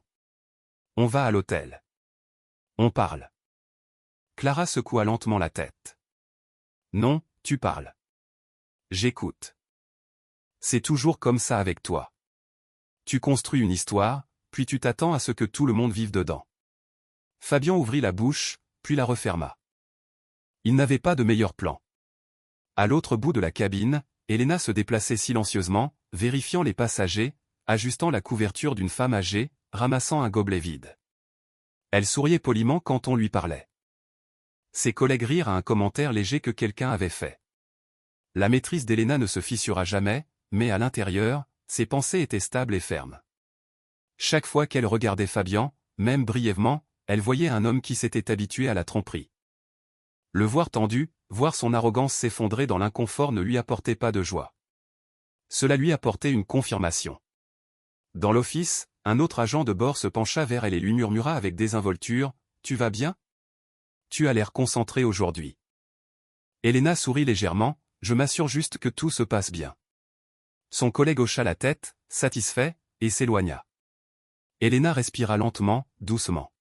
« On va à l'hôtel. On parle. » Clara secoua lentement la tête. « Non, tu parles. J'écoute. C'est toujours comme ça avec toi. Tu construis une histoire, puis tu t'attends à ce que tout le monde vive dedans. » Fabian ouvrit la bouche, puis la referma. Il n'avait pas de meilleur plan. À l'autre bout de la cabine, Elena se déplaçait silencieusement, vérifiant les passagers, ajustant la couverture d'une femme âgée, ramassant un gobelet vide. Elle souriait poliment quand on lui parlait. Ses collègues rirent à un commentaire léger que quelqu'un avait fait. La maîtrise d'Elena ne se fissura jamais, mais à l'intérieur, ses pensées étaient stables et fermes. Chaque fois qu'elle regardait Fabian, même brièvement, elle voyait un homme qui s'était habitué à la tromperie. Le voir tendu, voir son arrogance s'effondrer dans l'inconfort ne lui apportait pas de joie. Cela lui apportait une confirmation. Dans l'office, un autre agent de bord se pencha vers elle et lui murmura avec désinvolture, « Tu vas bien? Tu as l'air concentré aujourd'hui. » Elena sourit légèrement, « Je m'assure juste que tout se passe bien. » Son collègue hocha la tête, satisfait, et s'éloigna. Elena respira lentement, doucement.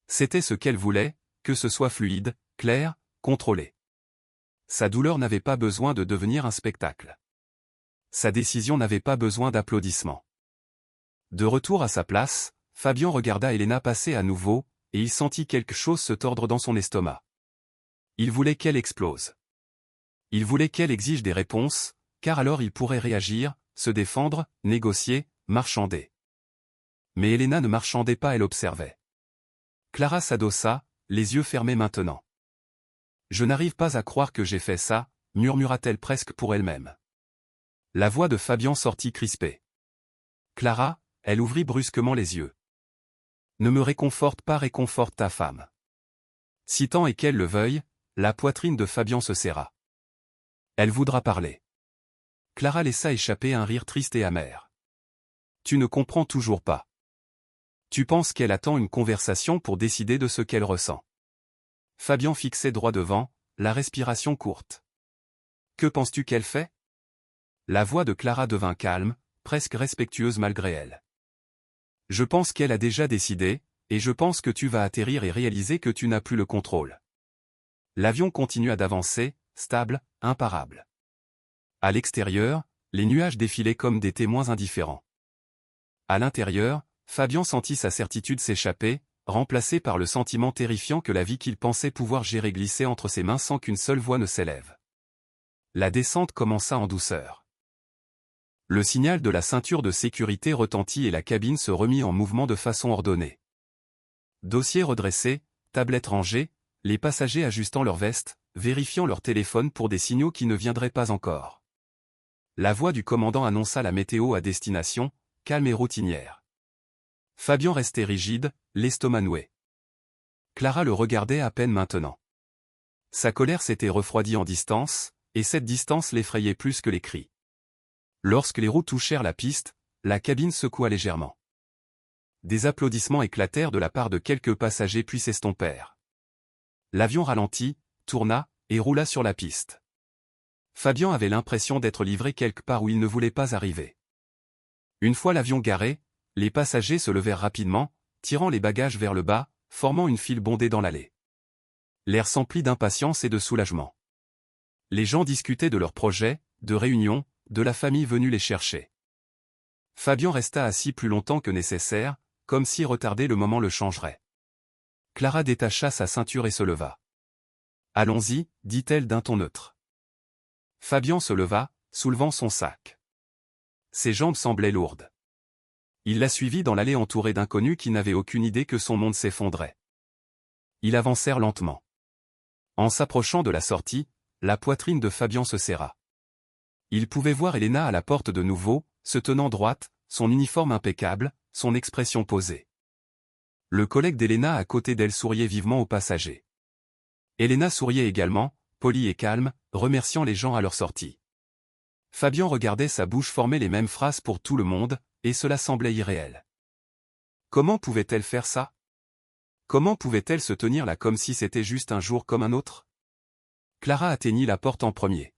C'était ce qu'elle voulait, que ce soit fluide, clair, contrôlé. Sa douleur n'avait pas besoin de devenir un spectacle. Sa décision n'avait pas besoin d'applaudissements. De retour à sa place, Fabian regarda Elena passer à nouveau, et il sentit quelque chose se tordre dans son estomac. Il voulait qu'elle explose. Il voulait qu'elle exige des réponses, car alors il pourrait réagir, se défendre, négocier, marchander. Mais Elena ne marchandait pas, elle observait. Clara s'adossa, les yeux fermés maintenant. « Je n'arrive pas à croire que j'ai fait ça », murmura-t-elle presque pour elle-même. La voix de Fabian sortit crispée. « Clara », elle ouvrit brusquement les yeux. « Ne me réconforte pas, réconforte ta femme. » Si tant est qu'elle le veuille, la poitrine de Fabian se serra. Elle voudra parler. Clara laissa échapper un rire triste et amer. « Tu ne comprends toujours pas. Tu penses qu'elle attend une conversation pour décider de ce qu'elle ressent. » Fabian fixait droit devant, la respiration courte. « Que penses-tu qu'elle fait ?» La voix de Clara devint calme, presque respectueuse malgré elle. « Je pense qu'elle a déjà décidé, et je pense que tu vas atterrir et réaliser que tu n'as plus le contrôle. » L'avion continua d'avancer, stable, imparable. À l'extérieur, les nuages défilaient comme des témoins indifférents. À l'intérieur, Fabian sentit sa certitude s'échapper, remplacée par le sentiment terrifiant que la vie qu'il pensait pouvoir gérer glissait entre ses mains sans qu'une seule voix ne s'élève. La descente commença en douceur. Le signal de la ceinture de sécurité retentit et la cabine se remit en mouvement de façon ordonnée. Dossiers redressés, tablettes rangées, les passagers ajustant leurs vestes, vérifiant leur téléphone pour des signaux qui ne viendraient pas encore. La voix du commandant annonça la météo à destination, calme et routinière. Fabian restait rigide, l'estomac noué. Clara le regardait à peine maintenant. Sa colère s'était refroidie en distance, et cette distance l'effrayait plus que les cris. Lorsque les roues touchèrent la piste, la cabine secoua légèrement. Des applaudissements éclatèrent de la part de quelques passagers puis s'estompèrent. L'avion ralentit, tourna, et roula sur la piste. Fabian avait l'impression d'être livré quelque part où il ne voulait pas arriver. Une fois l'avion garé, les passagers se levèrent rapidement, tirant les bagages vers le bas, formant une file bondée dans l'allée. L'air s'emplit d'impatience et de soulagement. Les gens discutaient de leurs projets, de réunions, de la famille venue les chercher. Fabian resta assis plus longtemps que nécessaire, comme si retarder le moment le changerait. Clara détacha sa ceinture et se leva. « Allons-y » dit-elle d'un ton neutre. Fabian se leva, soulevant son sac. Ses jambes semblaient lourdes. Il la suivit dans l'allée entourée d'inconnus qui n'avaient aucune idée que son monde s'effondrait. Ils avancèrent lentement. En s'approchant de la sortie, la poitrine de Fabian se serra. Il pouvait voir Elena à la porte de nouveau, se tenant droite, son uniforme impeccable, son expression posée. Le collègue d'Elena à côté d'elle souriait vivement aux passagers. Elena souriait également, polie et calme, remerciant les gens à leur sortie. Fabian regardait sa bouche former les mêmes phrases pour tout le monde, et cela semblait irréel. Comment pouvait-elle faire ça? Comment pouvait-elle se tenir là comme si c'était juste un jour comme un autre? Clara atteignit la porte en premier.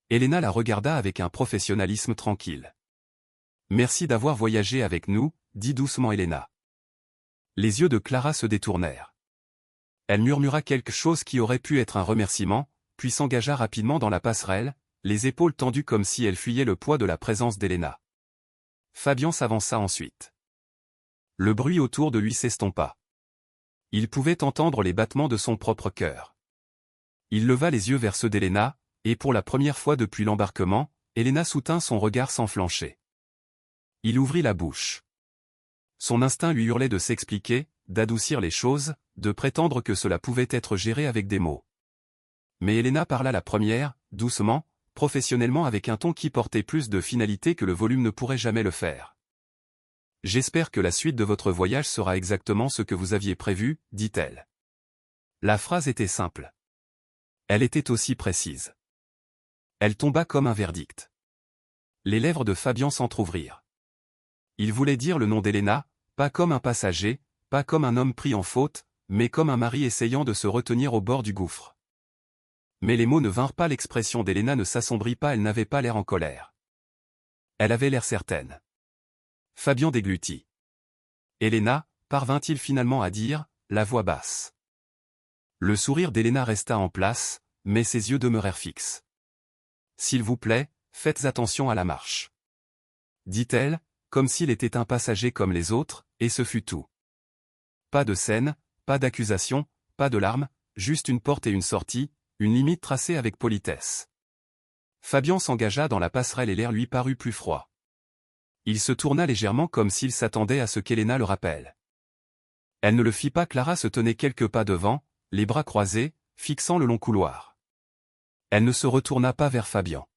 Elena la regarda avec un professionnalisme tranquille. « Merci d'avoir voyagé avec nous », dit doucement Elena. Les yeux de Clara se détournèrent. Elle murmura quelque chose qui aurait pu être un remerciement, puis s'engagea rapidement dans la passerelle, les épaules tendues comme si elle fuyait le poids de la présence d'Elena. Fabian s'avança ensuite. Le bruit autour de lui s'estompa. Il pouvait entendre les battements de son propre cœur. Il leva les yeux vers ceux d'Elena, et pour la première fois depuis l'embarquement, Elena soutint son regard sans flancher. Il ouvrit la bouche. Son instinct lui hurlait de s'expliquer, d'adoucir les choses, de prétendre que cela pouvait être géré avec des mots. Mais Elena parla la première, doucement, professionnellement avec un ton qui portait plus de finalité que le volume ne pourrait jamais le faire. J'espère que la suite de votre voyage sera exactement ce que vous aviez prévu, dit-elle. La phrase était simple. Elle était aussi précise. Elle tomba comme un verdict. Les lèvres de Fabian s'entr'ouvrirent. Il voulait dire le nom d'Elena, pas comme un passager, pas comme un homme pris en faute, mais comme un mari essayant de se retenir au bord du gouffre. Mais les mots ne vinrent pas, l'expression d'Elena ne s'assombrit pas, elle n'avait pas l'air en colère. Elle avait l'air certaine. Fabian déglutit. Elena, parvint-il finalement à dire, la voix basse. Le sourire d'Elena resta en place, mais ses yeux demeurèrent fixes. S'il vous plaît, faites attention à la marche. Dit-elle, comme s'il était un passager comme les autres, et ce fut tout. Pas de scène, pas d'accusation, pas de larmes, juste une porte et une sortie, une limite tracée avec politesse. Fabian s'engagea dans la passerelle et l'air lui parut plus froid. Il se tourna légèrement comme s'il s'attendait à ce qu'Elena le rappelle. Elle ne le fit pas, Clara se tenait quelques pas devant, les bras croisés, fixant le long couloir. Elle ne se retourna pas vers Fabian.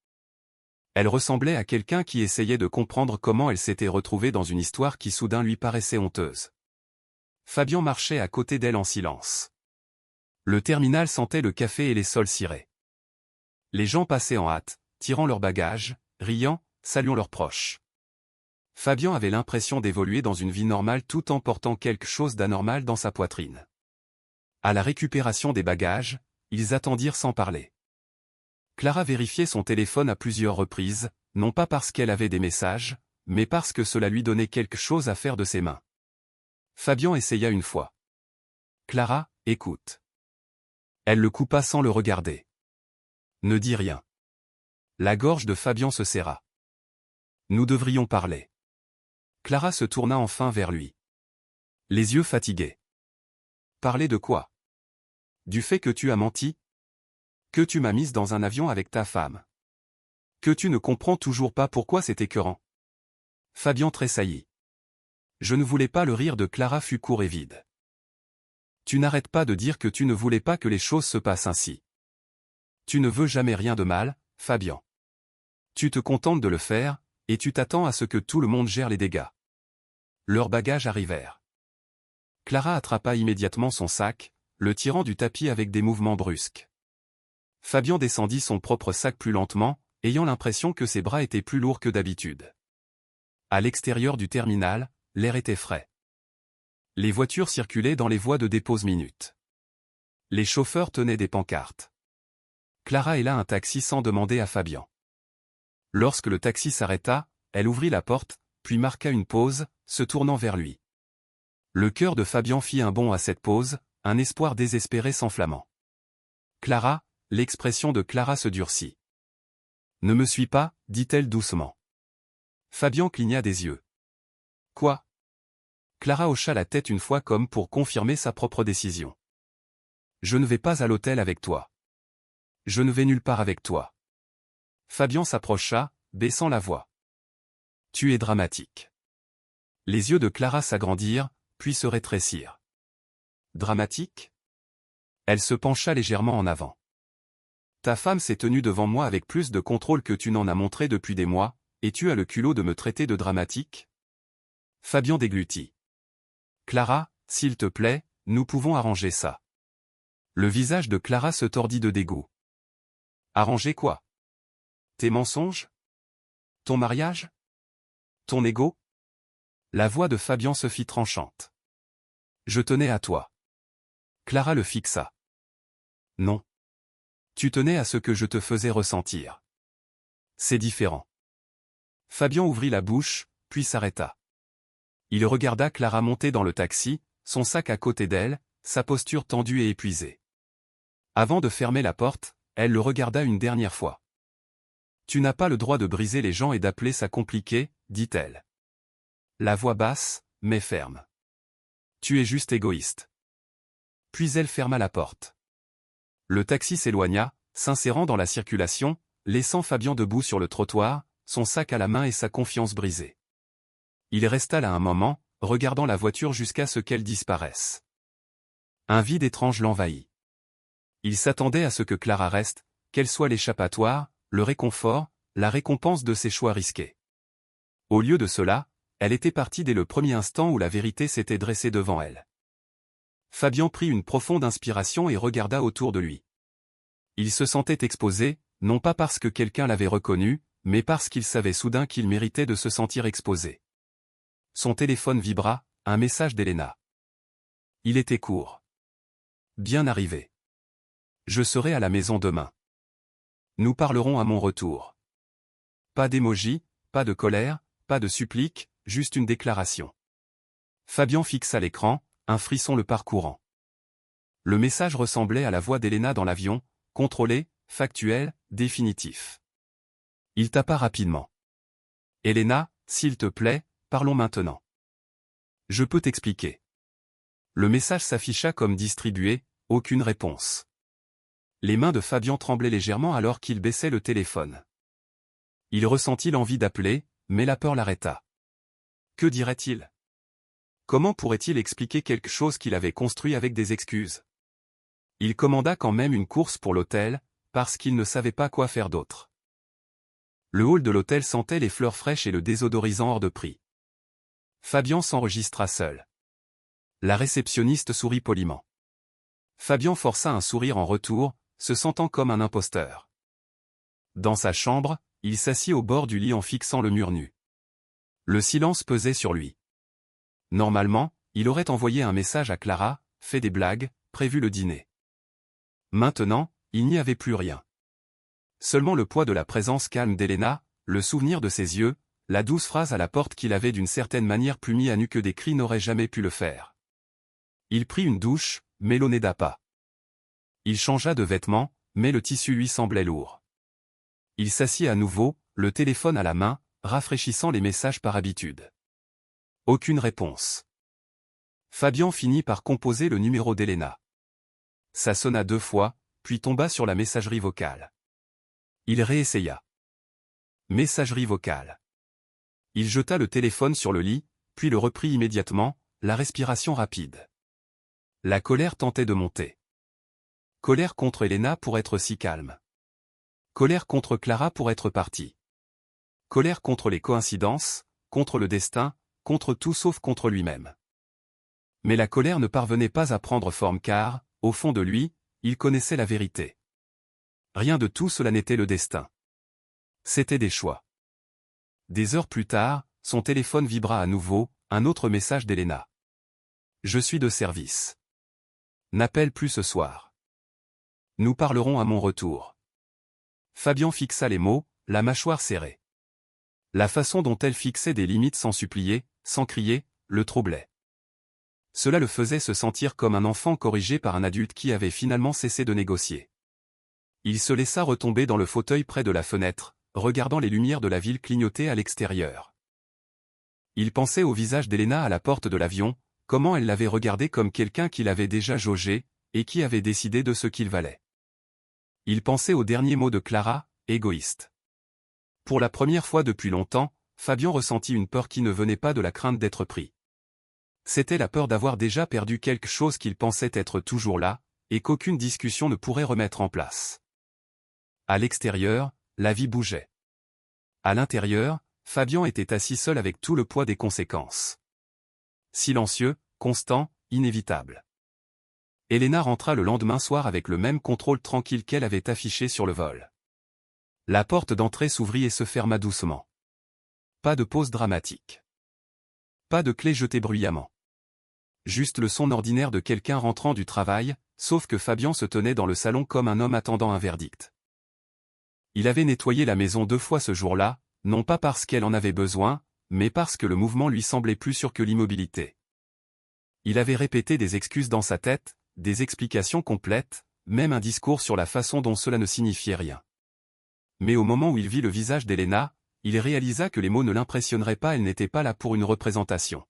Elle ressemblait à quelqu'un qui essayait de comprendre comment elle s'était retrouvée dans une histoire qui soudain lui paraissait honteuse. Fabian marchait à côté d'elle en silence. Le terminal sentait le café et les sols cirés. Les gens passaient en hâte, tirant leurs bagages, riant, saluant leurs proches. Fabian avait l'impression d'évoluer dans une vie normale tout en portant quelque chose d'anormal dans sa poitrine. À la récupération des bagages, ils attendirent sans parler. Clara vérifiait son téléphone à plusieurs reprises, non pas parce qu'elle avait des messages, mais parce que cela lui donnait quelque chose à faire de ses mains. Fabian essaya une fois. Clara, écoute. Elle le coupa sans le regarder. Ne dis rien. La gorge de Fabian se serra. Nous devrions parler. Clara se tourna enfin vers lui. Les yeux fatigués. Parler de quoi? Du fait que tu as menti? Que tu m'as mise dans un avion avec ta femme? Que tu ne comprends toujours pas pourquoi c'est écœurant? Fabian tressaillit. Je ne voulais pas, le rire de Clara fut court et vide. Tu n'arrêtes pas de dire que tu ne voulais pas que les choses se passent ainsi. Tu ne veux jamais rien de mal, Fabian. Tu te contentes de le faire, et tu t'attends à ce que tout le monde gère les dégâts. Leurs bagages arrivèrent. Clara attrapa immédiatement son sac, le tirant du tapis avec des mouvements brusques. Fabian descendit son propre sac plus lentement, ayant l'impression que ses bras étaient plus lourds que d'habitude. À l'extérieur du terminal, l'air était frais. Les voitures circulaient dans les voies de dépose minutes. Les chauffeurs tenaient des pancartes. Clara héla un taxi sans demander à Fabian. Lorsque le taxi s'arrêta, elle ouvrit la porte, puis marqua une pause, se tournant vers lui. Le cœur de Fabian fit un bond à cette pause, un espoir désespéré s'enflammant. Clara, l'expression de Clara se durcit. Ne me suis pas, dit-elle doucement. Fabian cligna des yeux. Quoi? Clara hocha la tête une fois comme pour confirmer sa propre décision. Je ne vais pas à l'hôtel avec toi. Je ne vais nulle part avec toi. Fabian s'approcha, baissant la voix. Tu es dramatique. Les yeux de Clara s'agrandirent, puis se rétrécirent. Dramatique? Elle se pencha légèrement en avant. Ta femme s'est tenue devant moi avec plus de contrôle que tu n'en as montré depuis des mois, et tu as le culot de me traiter de dramatique? Fabian déglutit. Clara, s'il te plaît, nous pouvons arranger ça. Le visage de Clara se tordit de dégoût. Arranger quoi? Tes mensonges? Ton mariage? Ton ego? La voix de Fabian se fit tranchante. Je tenais à toi. Clara le fixa. Non. Tu tenais à ce que je te faisais ressentir. C'est différent. Fabian ouvrit la bouche, puis s'arrêta. Il regarda Clara monter dans le taxi, son sac à côté d'elle, sa posture tendue et épuisée. Avant de fermer la porte, elle le regarda une dernière fois. Tu n'as pas le droit de briser les gens et d'appeler ça compliqué, dit-elle. La voix basse, mais ferme. Tu es juste égoïste. Puis elle ferma la porte. Le taxi s'éloigna, s'insérant dans la circulation, laissant Fabian debout sur le trottoir, son sac à la main et sa confiance brisée. Il resta là un moment, regardant la voiture jusqu'à ce qu'elle disparaisse. Un vide étrange l'envahit. Il s'attendait à ce que Clara reste, qu'elle soit l'échappatoire, le réconfort, la récompense de ses choix risqués. Au lieu de cela, Elle était partie dès le premier instant où la vérité s'était dressée devant elle. Fabian prit une profonde inspiration et regarda autour de lui. Il se sentait exposé, non pas parce que quelqu'un l'avait reconnu, mais parce qu'il savait soudain qu'il méritait de se sentir exposé. Son téléphone vibra, un message d'Elena. Il était court. Bien arrivé. Je serai à la maison demain. Nous parlerons à mon retour. Pas d'émoji, pas de colère, pas de supplique, juste une déclaration. Fabian fixa l'écran, un frisson le parcourant. Le message ressemblait à la voix d'Elena dans l'avion, contrôlé, factuel, définitif. Il tapa rapidement. Elena, s'il te plaît, parlons maintenant. Je peux t'expliquer. Le message s'afficha comme distribué, aucune réponse. Les mains de Fabian tremblaient légèrement alors qu'il baissait le téléphone. Il ressentit l'envie d'appeler, mais la peur l'arrêta. Que dirait-il? Comment pourrait-il expliquer quelque chose qu'il avait construit avec des excuses? Il commanda quand même une course pour l'hôtel, parce qu'il ne savait pas quoi faire d'autre. Le hall de l'hôtel sentait les fleurs fraîches et le désodorisant hors de prix. Fabian s'enregistra seul. La réceptionniste sourit poliment. Fabian força un sourire en retour, se sentant comme un imposteur. Dans sa chambre, il s'assit au bord du lit en fixant le mur nu. Le silence pesait sur lui. Normalement, il aurait envoyé un message à Clara, fait des blagues, prévu le dîner. Maintenant, il n'y avait plus rien. Seulement le poids de la présence calme d'Elena, le souvenir de ses yeux, la douce phrase à la porte qu'il avait d'une certaine manière plus mis à nu que des cris n'auraient jamais pu le faire. Il prit une douche, mais l'eau n'aida pas. Il changea de vêtements, mais le tissu lui semblait lourd. Il s'assit à nouveau, le téléphone à la main, rafraîchissant les messages par habitude. Aucune réponse. Fabian finit par composer le numéro d'Elena. Ça sonna 2 fois, puis tomba sur la messagerie vocale. Il réessaya. Messagerie vocale. Il jeta le téléphone sur le lit, puis le reprit immédiatement, la respiration rapide. La colère tentait de monter. Colère contre Elena pour être si calme. Colère contre Clara pour être partie. Colère contre les coïncidences, contre le destin, contre tout sauf contre lui-même. Mais la colère ne parvenait pas à prendre forme car, au fond de lui, il connaissait la vérité. Rien de tout cela n'était le destin. C'était des choix. Des heures plus tard, son téléphone vibra à nouveau, un autre message d'Elena. Je suis de service. N'appelle plus ce soir. Nous parlerons à mon retour. Fabian fixa les mots, la mâchoire serrée. La façon dont elle fixait des limites sans supplier, sans crier, le troublait. Cela le faisait se sentir comme un enfant corrigé par un adulte qui avait finalement cessé de négocier. Il se laissa retomber dans le fauteuil près de la fenêtre, regardant les lumières de la ville clignoter à l'extérieur. Il pensait au visage d'Elena à la porte de l'avion, comment elle l'avait regardé comme quelqu'un qu'il avait déjà jaugé, et qui avait décidé de ce qu'il valait. Il pensait aux derniers mots de Clara, égoïste. Pour la première fois depuis longtemps, Fabian ressentit une peur qui ne venait pas de la crainte d'être pris. C'était la peur d'avoir déjà perdu quelque chose qu'il pensait être toujours là, et qu'aucune discussion ne pourrait remettre en place. À l'extérieur, la vie bougeait. À l'intérieur, Fabian était assis seul avec tout le poids des conséquences. Silencieux, constant, inévitable. Elena rentra le lendemain soir avec le même contrôle tranquille qu'elle avait affiché sur le vol. La porte d'entrée s'ouvrit et se ferma doucement. Pas de pause dramatique. Pas de clé jetée bruyamment. Juste le son ordinaire de quelqu'un rentrant du travail, sauf que Fabian se tenait dans le salon comme un homme attendant un verdict. Il avait nettoyé la maison 2 fois ce jour-là, non pas parce qu'elle en avait besoin, mais parce que le mouvement lui semblait plus sûr que l'immobilité. Il avait répété des excuses dans sa tête, des explications complètes, même un discours sur la façon dont cela ne signifiait rien. Mais au moment où il vit le visage d'Elena, il réalisa que les mots ne l'impressionneraient pas, elle n'était pas là pour une représentation.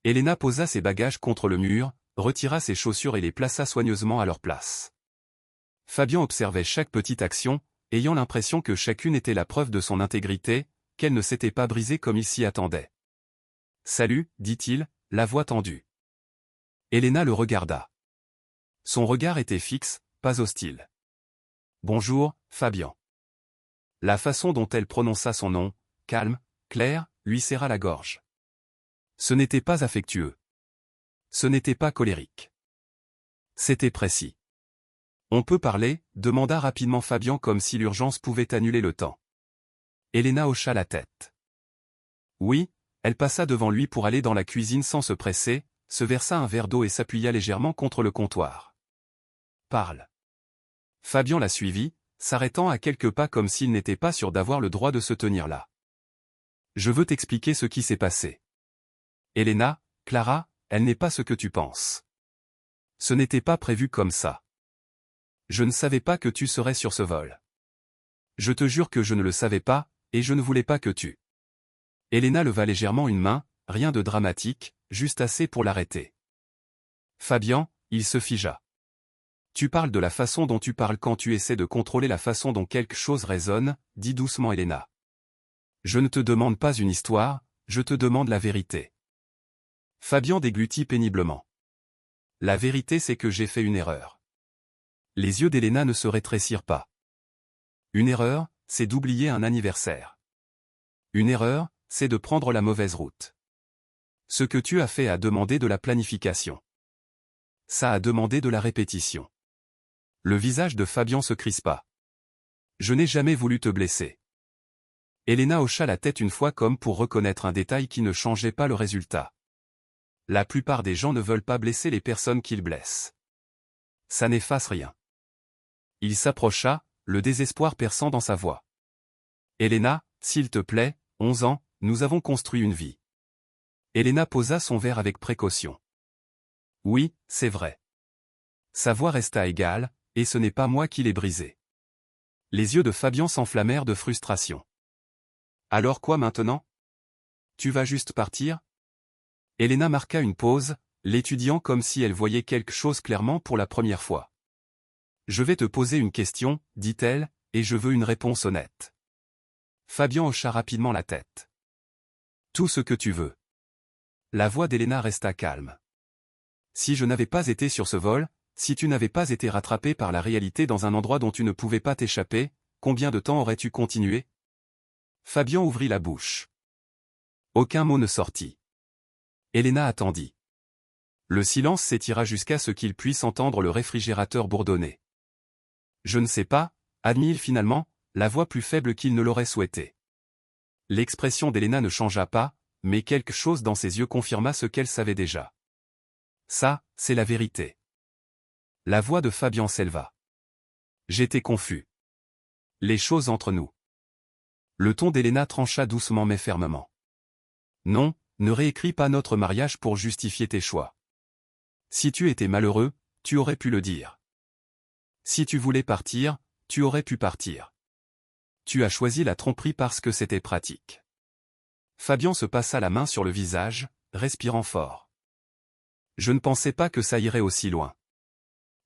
Elena posa ses bagages contre le mur, retira ses chaussures et les plaça soigneusement à leur place. Fabian observait chaque petite action, ayant l'impression que chacune était la preuve de son intégrité, qu'elle ne s'était pas brisée comme il s'y attendait. « Salut » dit-il, la voix tendue. Elena le regarda. Son regard était fixe, pas hostile. « Bonjour, Fabian. » La façon dont elle prononça son nom, calme, claire, lui serra la gorge. Ce n'était pas affectueux. Ce n'était pas colérique. C'était précis. On peut parler, demanda rapidement Fabian comme si l'urgence pouvait annuler le temps. Elena hocha la tête. Oui, elle passa devant lui pour aller dans la cuisine sans se presser, se versa un verre d'eau et s'appuya légèrement contre le comptoir. Parle. Fabian la suivit, s'arrêtant à quelques pas comme s'il n'était pas sûr d'avoir le droit de se tenir là. Je veux t'expliquer ce qui s'est passé. Elena, Clara, elle n'est pas ce que tu penses. Ce n'était pas prévu comme ça. Je ne savais pas que tu serais sur ce vol. Je te jure que je ne le savais pas, et je ne voulais pas que tu... Elena leva légèrement une main, rien de dramatique, juste assez pour l'arrêter. Fabian, il se figea. Tu parles de la façon dont tu parles quand tu essaies de contrôler la façon dont quelque chose résonne, dit doucement Elena. Je ne te demande pas une histoire, je te demande la vérité. Fabian déglutit péniblement. La vérité c'est que j'ai fait une erreur. Les yeux d'Elena ne se rétrécirent pas. Une erreur, c'est d'oublier un anniversaire. Une erreur, c'est de prendre la mauvaise route. Ce que tu as fait a demandé de la planification. Ça a demandé de la répétition. Le visage de Fabian se crispa. Je n'ai jamais voulu te blesser. Elena hocha la tête une fois comme pour reconnaître un détail qui ne changeait pas le résultat. La plupart des gens ne veulent pas blesser les personnes qu'ils blessent. Ça n'efface rien. Il s'approcha, le désespoir perçant dans sa voix. Elena, s'il te plaît, 11 ans, nous avons construit une vie. Elena posa son verre avec précaution. Oui, c'est vrai. Sa voix resta égale, et ce n'est pas moi qui l'ai brisée. Les yeux de Fabian s'enflammèrent de frustration. Alors quoi maintenant? Tu vas juste partir? Elena marqua une pause, l'étudiant comme si elle voyait quelque chose clairement pour la première fois. Je vais te poser une question, dit-elle, et je veux une réponse honnête. Fabian hocha rapidement la tête. Tout ce que tu veux. La voix d'Elena resta calme. Si je n'avais pas été sur ce vol, si tu n'avais pas été rattrapé par la réalité dans un endroit dont tu ne pouvais pas t'échapper, combien de temps aurais-tu continué? Fabian ouvrit la bouche. Aucun mot ne sortit. Elena attendit. Le silence s'étira jusqu'à ce qu'il puisse entendre le réfrigérateur bourdonner. Je ne sais pas, admit-il finalement, la voix plus faible qu'il ne l'aurait souhaité. L'expression d'Elena ne changea pas, mais quelque chose dans ses yeux confirma ce qu'elle savait déjà. Ça, c'est la vérité. La voix de Fabian s'éleva. J'étais confus. Les choses entre nous. Le ton d'Elena trancha doucement mais fermement. Non, ne réécris pas notre mariage pour justifier tes choix. Si tu étais malheureux, tu aurais pu le dire. Si tu voulais partir, tu aurais pu partir. Tu as choisi la tromperie parce que c'était pratique. Fabian se passa la main sur le visage, respirant fort. Je ne pensais pas que ça irait aussi loin.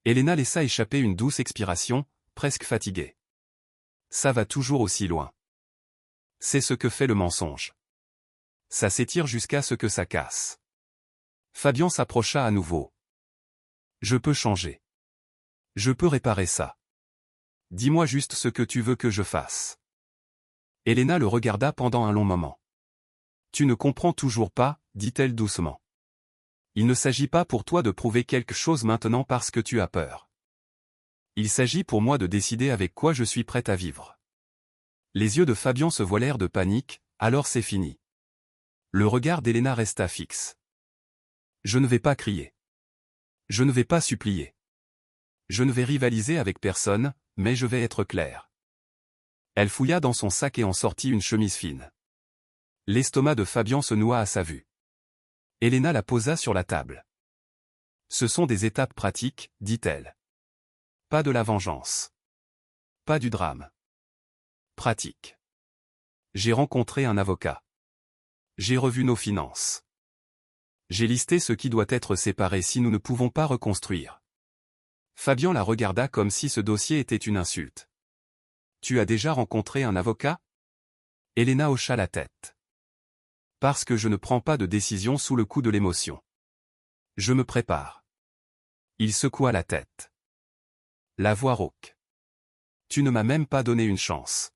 Elena laissa échapper une douce expiration, presque fatiguée. Ça va toujours aussi loin. C'est ce que fait le mensonge. Ça s'étire jusqu'à ce que ça casse. Fabian s'approcha à nouveau. Je peux changer. Je peux réparer ça. Dis-moi juste ce que tu veux que je fasse. Elena le regarda pendant un long moment. Tu ne comprends toujours pas, dit-elle doucement. Il ne s'agit pas pour toi de prouver quelque chose maintenant parce que tu as peur. Il s'agit pour moi de décider avec quoi je suis prête à vivre. Les yeux de Fabian se voilèrent de panique, alors c'est fini. Le regard d'Elena resta fixe. Je ne vais pas crier. Je ne vais pas supplier. Je ne vais rivaliser avec personne, mais je vais être claire. Elle fouilla dans son sac et en sortit une chemise fine. L'estomac de Fabian se noua à sa vue. Elena la posa sur la table. Ce sont des étapes pratiques, dit-elle. Pas de la vengeance. Pas du drame. Pratique. J'ai rencontré un avocat. J'ai revu nos finances. J'ai listé ce qui doit être séparé si nous ne pouvons pas reconstruire. Fabian la regarda comme si ce dossier était une insulte. Tu as déjà rencontré un avocat? Elena hocha la tête. Parce que je ne prends pas de décision sous le coup de l'émotion. Je me prépare. Il secoua la tête. La voix rauque. Tu ne m'as même pas donné une chance.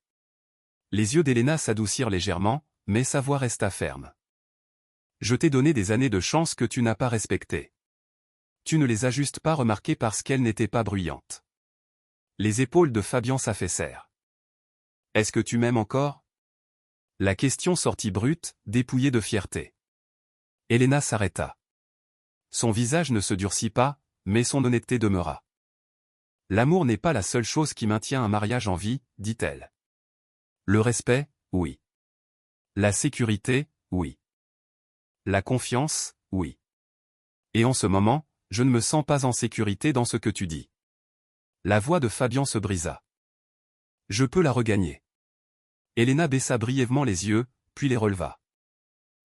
Les yeux d'Elena s'adoucirent légèrement, mais sa voix resta ferme. Je t'ai donné des années de chance que tu n'as pas respectées. Tu ne les as juste pas remarquées parce qu'elles n'étaient pas bruyantes. Les épaules de Fabian s'affaissèrent. Est-ce que tu m'aimes encore? La question sortit brute, dépouillée de fierté. Elena s'arrêta. Son visage ne se durcit pas, mais son honnêteté demeura. L'amour n'est pas la seule chose qui maintient un mariage en vie, dit-elle. Le respect, oui. La sécurité, oui. La confiance, oui. Et en ce moment, je ne me sens pas en sécurité dans ce que tu dis. La voix de Fabian se brisa. Je peux la regagner. Elena baissa brièvement les yeux, puis les releva.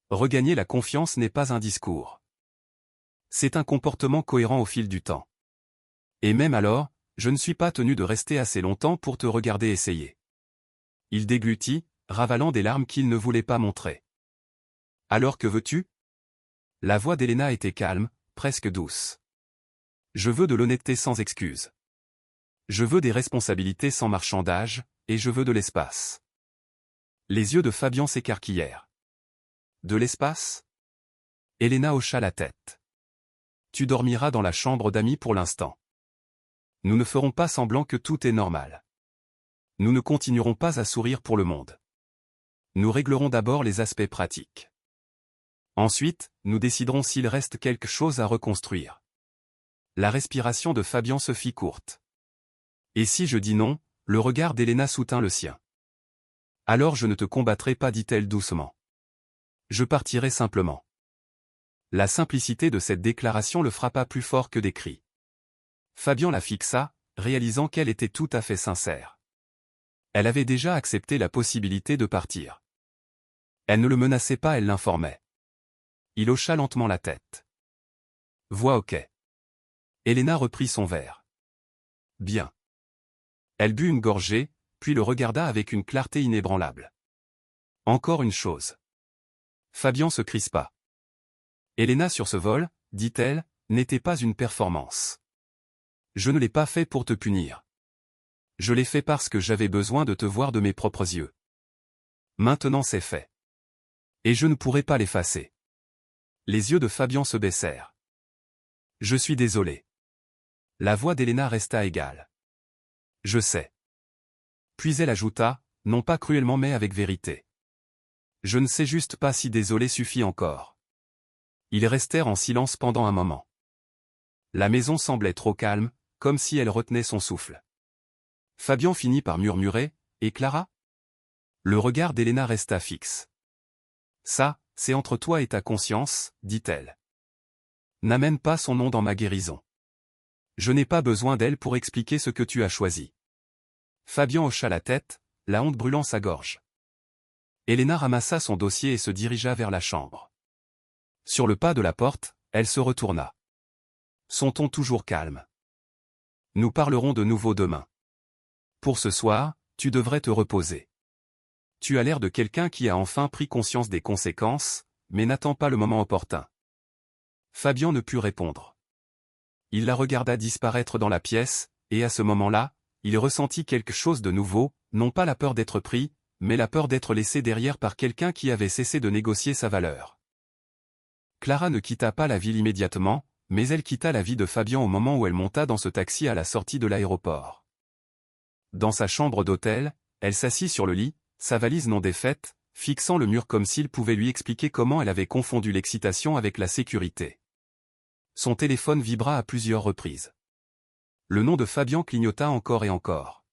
Regagner la confiance n'est pas un discours. C'est un comportement cohérent au fil du temps. Et même alors, je ne suis pas tenu de rester assez longtemps pour te regarder essayer. Il déglutit, ravalant des larmes qu'il ne voulait pas montrer. Alors que veux-tu? La voix d'Elena était calme, presque douce. Je veux de l'honnêteté sans excuse. Je veux des responsabilités sans marchandage, et je veux de l'espace. Les yeux de Fabian s'écarquillèrent. De l'espace? Elena hocha la tête. Tu dormiras dans la chambre d'amis pour l'instant. Nous ne ferons pas semblant que tout est normal. Nous ne continuerons pas à sourire pour le monde. Nous réglerons d'abord les aspects pratiques. Ensuite, nous déciderons s'il reste quelque chose à reconstruire. La respiration de Fabian se fit courte. Et si je dis non, le regard d'Elena soutint le sien. Alors je ne te combattrai pas, dit-elle doucement. Je partirai simplement. La simplicité de cette déclaration le frappa plus fort que des cris. Fabian la fixa, réalisant qu'elle était tout à fait sincère. Elle avait déjà accepté la possibilité de partir. Elle ne le menaçait pas, elle l'informait. Il hocha lentement la tête. Vois ok. Elena reprit son verre. Bien. Elle but une gorgée, puis le regarda avec une clarté inébranlable. Encore une chose. Fabian se crispa. Elena sur ce vol, dit-elle, n'était pas une performance. Je ne l'ai pas fait pour te punir. Je l'ai fait parce que j'avais besoin de te voir de mes propres yeux. Maintenant c'est fait. Et je ne pourrai pas l'effacer. Les yeux de Fabian se baissèrent. Je suis désolé. La voix d'Elena resta égale. Je sais. Puis elle ajouta, non pas cruellement mais avec vérité. Je ne sais juste pas si désolé suffit encore. Ils restèrent en silence pendant un moment. La maison semblait trop calme, comme si elle retenait son souffle. Fabian finit par murmurer, « Et Clara ?» Le regard d'Elena resta fixe. « Ça, c'est entre toi et ta conscience, » dit-elle. « N'amène pas son nom dans ma guérison. Je n'ai pas besoin d'elle pour expliquer ce que tu as choisi. » Fabian hocha la tête, la honte brûlant sa gorge. Elena ramassa son dossier et se dirigea vers la chambre. Sur le pas de la porte, elle se retourna. Son ton toujours calme. « Nous parlerons de nouveau demain. Pour ce soir, tu devrais te reposer. Tu as l'air de quelqu'un qui a enfin pris conscience des conséquences, mais n'attend pas le moment opportun. » Fabian ne put répondre. Il la regarda disparaître dans la pièce, et à ce moment-là, il ressentit quelque chose de nouveau, non pas la peur d'être pris, mais la peur d'être laissé derrière par quelqu'un qui avait cessé de négocier sa valeur. Clara ne quitta pas la ville immédiatement, mais elle quitta la vie de Fabian au moment où elle monta dans ce taxi à la sortie de l'aéroport. Dans sa chambre d'hôtel, elle s'assit sur le lit, sa valise non défaite, fixant le mur comme s'il pouvait lui expliquer comment elle avait confondu l'excitation avec la sécurité. Son téléphone vibra à plusieurs reprises. Le nom de Fabian clignota encore et encore.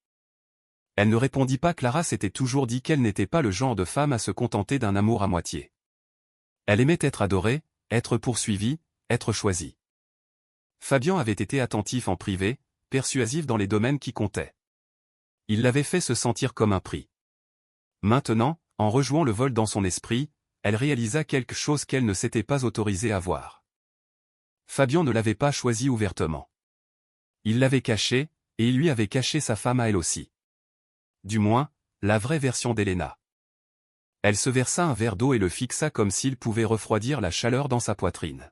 Elle ne répondit pas. Clara s'était toujours dit qu'elle n'était pas le genre de femme à se contenter d'un amour à moitié. Elle aimait être adorée, être poursuivie, être choisie. Fabian avait été attentif en privé, persuasif dans les domaines qui comptaient. Il l'avait fait se sentir comme un prix. Maintenant, en rejouant le vol dans son esprit, elle réalisa quelque chose qu'elle ne s'était pas autorisée à voir. Fabian ne l'avait pas choisi ouvertement. Il l'avait caché, et il lui avait caché sa femme à elle aussi. Du moins, la vraie version d'Elena. Elle se versa un verre d'eau et le fixa comme s'il pouvait refroidir la chaleur dans sa poitrine.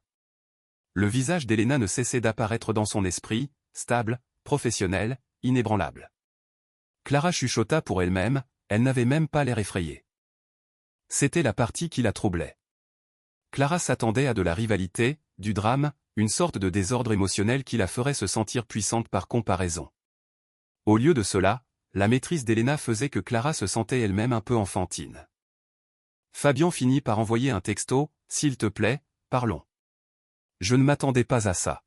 Le visage d'Elena ne cessait d'apparaître dans son esprit, stable, professionnel, inébranlable. Clara chuchota pour elle-même, elle n'avait même pas l'air effrayée. C'était la partie qui la troublait. Clara s'attendait à de la rivalité, du drame, une sorte de désordre émotionnel qui la ferait se sentir puissante par comparaison. Au lieu de cela, la maîtrise d'Elena faisait que Clara se sentait elle-même un peu enfantine. Fabian finit par envoyer un texto, « S'il te plaît, parlons. Je ne m'attendais pas à ça.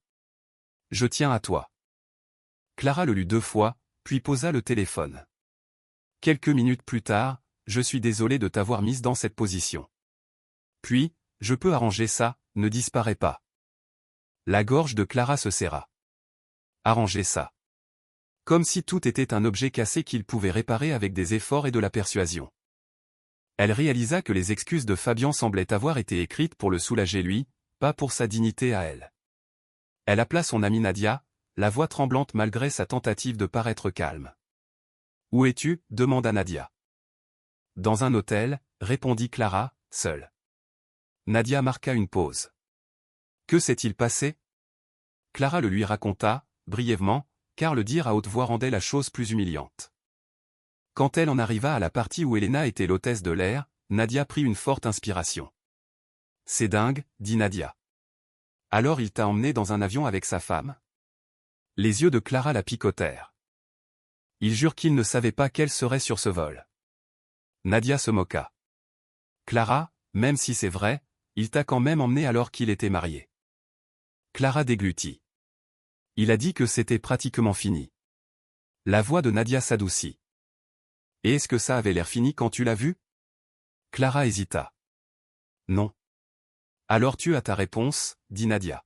Je tiens à toi. » Clara le lut 2 fois, puis posa le téléphone. Quelques minutes plus tard, « Je suis désolé de t'avoir mise dans cette position. Puis, je peux arranger ça, ne disparais pas. » La gorge de Clara se serra. Arranger ça. Comme si tout était un objet cassé qu'il pouvait réparer avec des efforts et de la persuasion. Elle réalisa que les excuses de Fabian semblaient avoir été écrites pour le soulager lui, pas pour sa dignité à elle. Elle appela son amie Nadia, la voix tremblante malgré sa tentative de paraître calme. « Où es-tu » demanda Nadia. « Dans un hôtel » répondit Clara, seule. Nadia marqua une pause. « Que s'est-il passé » Clara le lui raconta, brièvement, car le dire à haute voix rendait la chose plus humiliante. Quand elle en arriva à la partie où Elena était l'hôtesse de l'air, Nadia prit une forte inspiration. « C'est dingue, » dit Nadia. « Alors il t'a emmené dans un avion avec sa femme ?» Les yeux de Clara la picotèrent. Il jure qu'il ne savait pas qu'elle serait sur ce vol. Nadia se moqua. « Clara, même si c'est vrai, il t'a quand même emmené alors qu'il était marié. » Clara déglutit. Il a dit que c'était pratiquement fini. La voix de Nadia s'adoucit. « Et est-ce que ça avait l'air fini quand tu l'as vu » Clara hésita. « Non. »« Alors tu as ta réponse, » dit Nadia.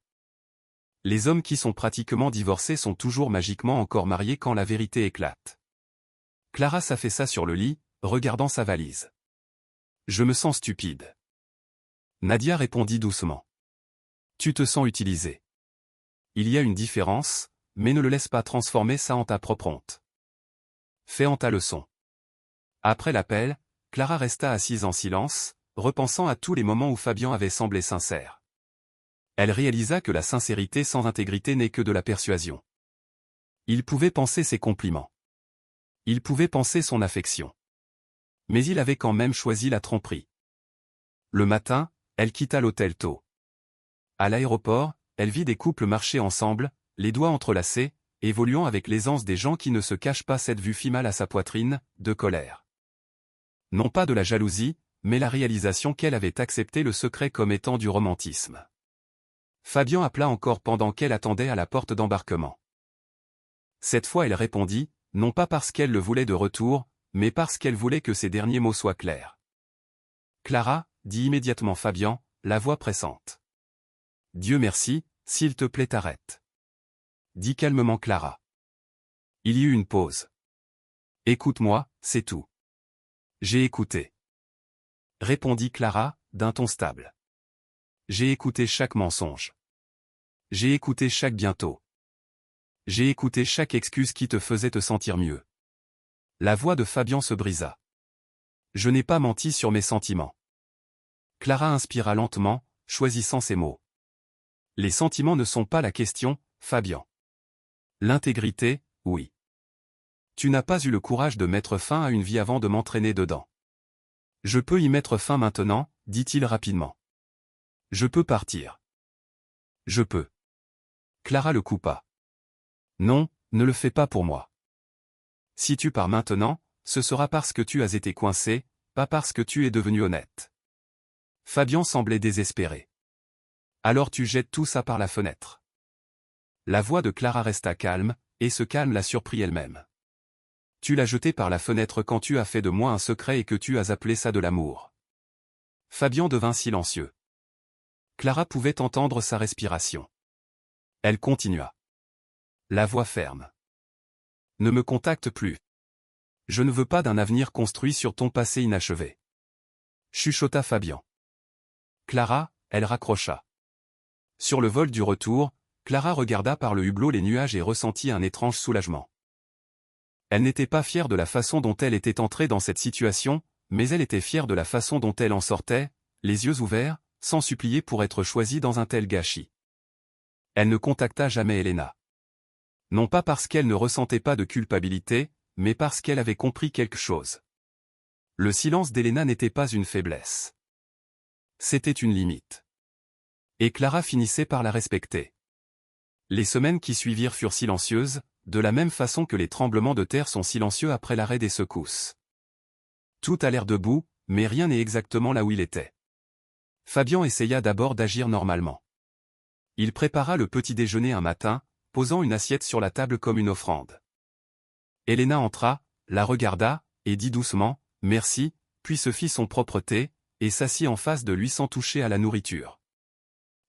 « Les hommes qui sont pratiquement divorcés sont toujours magiquement encore mariés quand la vérité éclate. » Clara s'affaissa sur le lit, regardant sa valise. « Je me sens stupide. » Nadia répondit doucement. « Tu te sens utilisée. Il y a une différence, mais ne le laisse pas transformer ça en ta propre honte. Fais en ta leçon. » Après l'appel, Clara resta assise en silence, repensant à tous les moments où Fabian avait semblé sincère. Elle réalisa que la sincérité sans intégrité n'est que de la persuasion. Il pouvait penser ses compliments. Il pouvait penser son affection. Mais il avait quand même choisi la tromperie. Le matin, elle quitta l'hôtel tôt. À l'aéroport, elle vit des couples marcher ensemble, les doigts entrelacés, évoluant avec l'aisance des gens qui ne se cachent pas. Cette vue fit mal à sa poitrine, de colère. Non pas de la jalousie, mais la réalisation qu'elle avait accepté le secret comme étant du romantisme. Fabian appela encore pendant qu'elle attendait à la porte d'embarquement. Cette fois elle répondit, non pas parce qu'elle le voulait de retour, mais parce qu'elle voulait que ses derniers mots soient clairs. « Clara » dit immédiatement Fabian, la voix pressante. « Dieu merci, s'il te plaît arrête. » dit calmement Clara. Il y eut une pause. « Écoute-moi, c'est tout. » « J'ai écouté. » répondit Clara, d'un ton stable. « J'ai écouté chaque mensonge. J'ai écouté chaque bientôt. J'ai écouté chaque excuse qui te faisait te sentir mieux. » La voix de Fabian se brisa. « Je n'ai pas menti sur mes sentiments. » Clara inspira lentement, choisissant ses mots. « Les sentiments ne sont pas la question, Fabian. L'intégrité, oui. Tu n'as pas eu le courage de mettre fin à une vie avant de m'entraîner dedans. Je peux y mettre fin maintenant, dit-il rapidement. Je peux partir. Je peux. » Clara le coupa. « Non, ne le fais pas pour moi. Si tu pars maintenant, ce sera parce que tu as été coincé, pas parce que tu es devenu honnête. » Fabian semblait désespéré. « Alors tu jettes tout ça par la fenêtre. » La voix de Clara resta calme, et ce calme la surprit elle-même. « Tu l'as jeté par la fenêtre quand tu as fait de moi un secret et que tu as appelé ça de l'amour. » Fabian devint silencieux. Clara pouvait entendre sa respiration. Elle continua. La voix ferme. « Ne me contacte plus. Je ne veux pas d'un avenir construit sur ton passé inachevé. » Chuchota Fabian. Clara, elle raccrocha. Sur le vol du retour, Clara regarda par le hublot les nuages et ressentit un étrange soulagement. Elle n'était pas fière de la façon dont elle était entrée dans cette situation, mais elle était fière de la façon dont elle en sortait, les yeux ouverts, sans supplier pour être choisie dans un tel gâchis. Elle ne contacta jamais Elena. Non pas parce qu'elle ne ressentait pas de culpabilité, mais parce qu'elle avait compris quelque chose. Le silence d'Elena n'était pas une faiblesse. C'était une limite. Et Clara finissait par la respecter. Les semaines qui suivirent furent silencieuses, de la même façon que les tremblements de terre sont silencieux après l'arrêt des secousses. Tout a l'air debout, mais rien n'est exactement là où il était. Fabian essaya d'abord d'agir normalement. Il prépara le petit déjeuner un matin, posant une assiette sur la table comme une offrande. Elena entra, la regarda, et dit doucement « Merci », puis se fit son propre thé, et s'assit en face de lui sans toucher à la nourriture.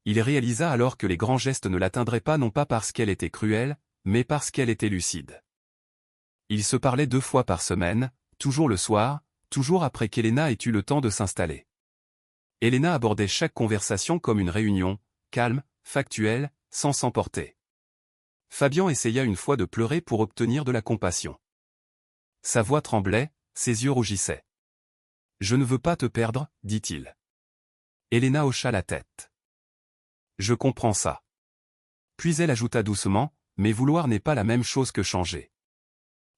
Il réalisa alors que les grands gestes ne l'atteindraient pas non pas parce qu'elle était cruelle, mais parce qu'elle était lucide. Ils se parlaient 2 fois par semaine, toujours le soir, toujours après qu'Elena ait eu le temps de s'installer. Elena abordait chaque conversation comme une réunion, calme, factuelle, sans s'emporter. Fabian essaya une fois de pleurer pour obtenir de la compassion. Sa voix tremblait, ses yeux rougissaient. « Je ne veux pas te perdre, dit-il. » Elena hocha la tête. « Je comprends ça. » Puis elle ajouta doucement, « Mais vouloir n'est pas la même chose que changer. »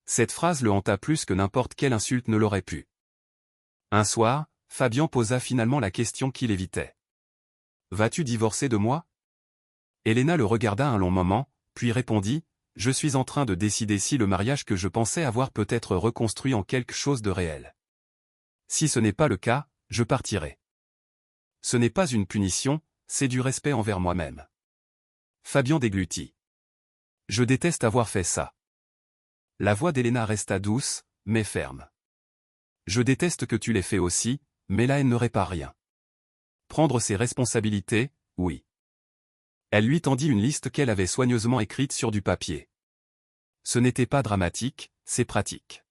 Cette phrase le hanta plus que n'importe quelle insulte ne l'aurait pu. Un soir, Fabian posa finalement la question qu'il évitait. « Vas-tu divorcer de moi ?» Elena le regarda un long moment, puis répondit « Je suis en train de décider si le mariage que je pensais avoir peut être reconstruit en quelque chose de réel. Si ce n'est pas le cas, je partirai. Ce n'est pas une punition, c'est du respect envers moi-même. » Fabian déglutit. « Je déteste avoir fait ça. » La voix d'Elena resta douce, mais ferme. « Je déteste que tu l'aies fait aussi, mais la haine ne répare rien. Prendre ses responsabilités, oui. » Elle lui tendit une liste qu'elle avait soigneusement écrite sur du papier. Ce n'était pas dramatique, c'est pratique.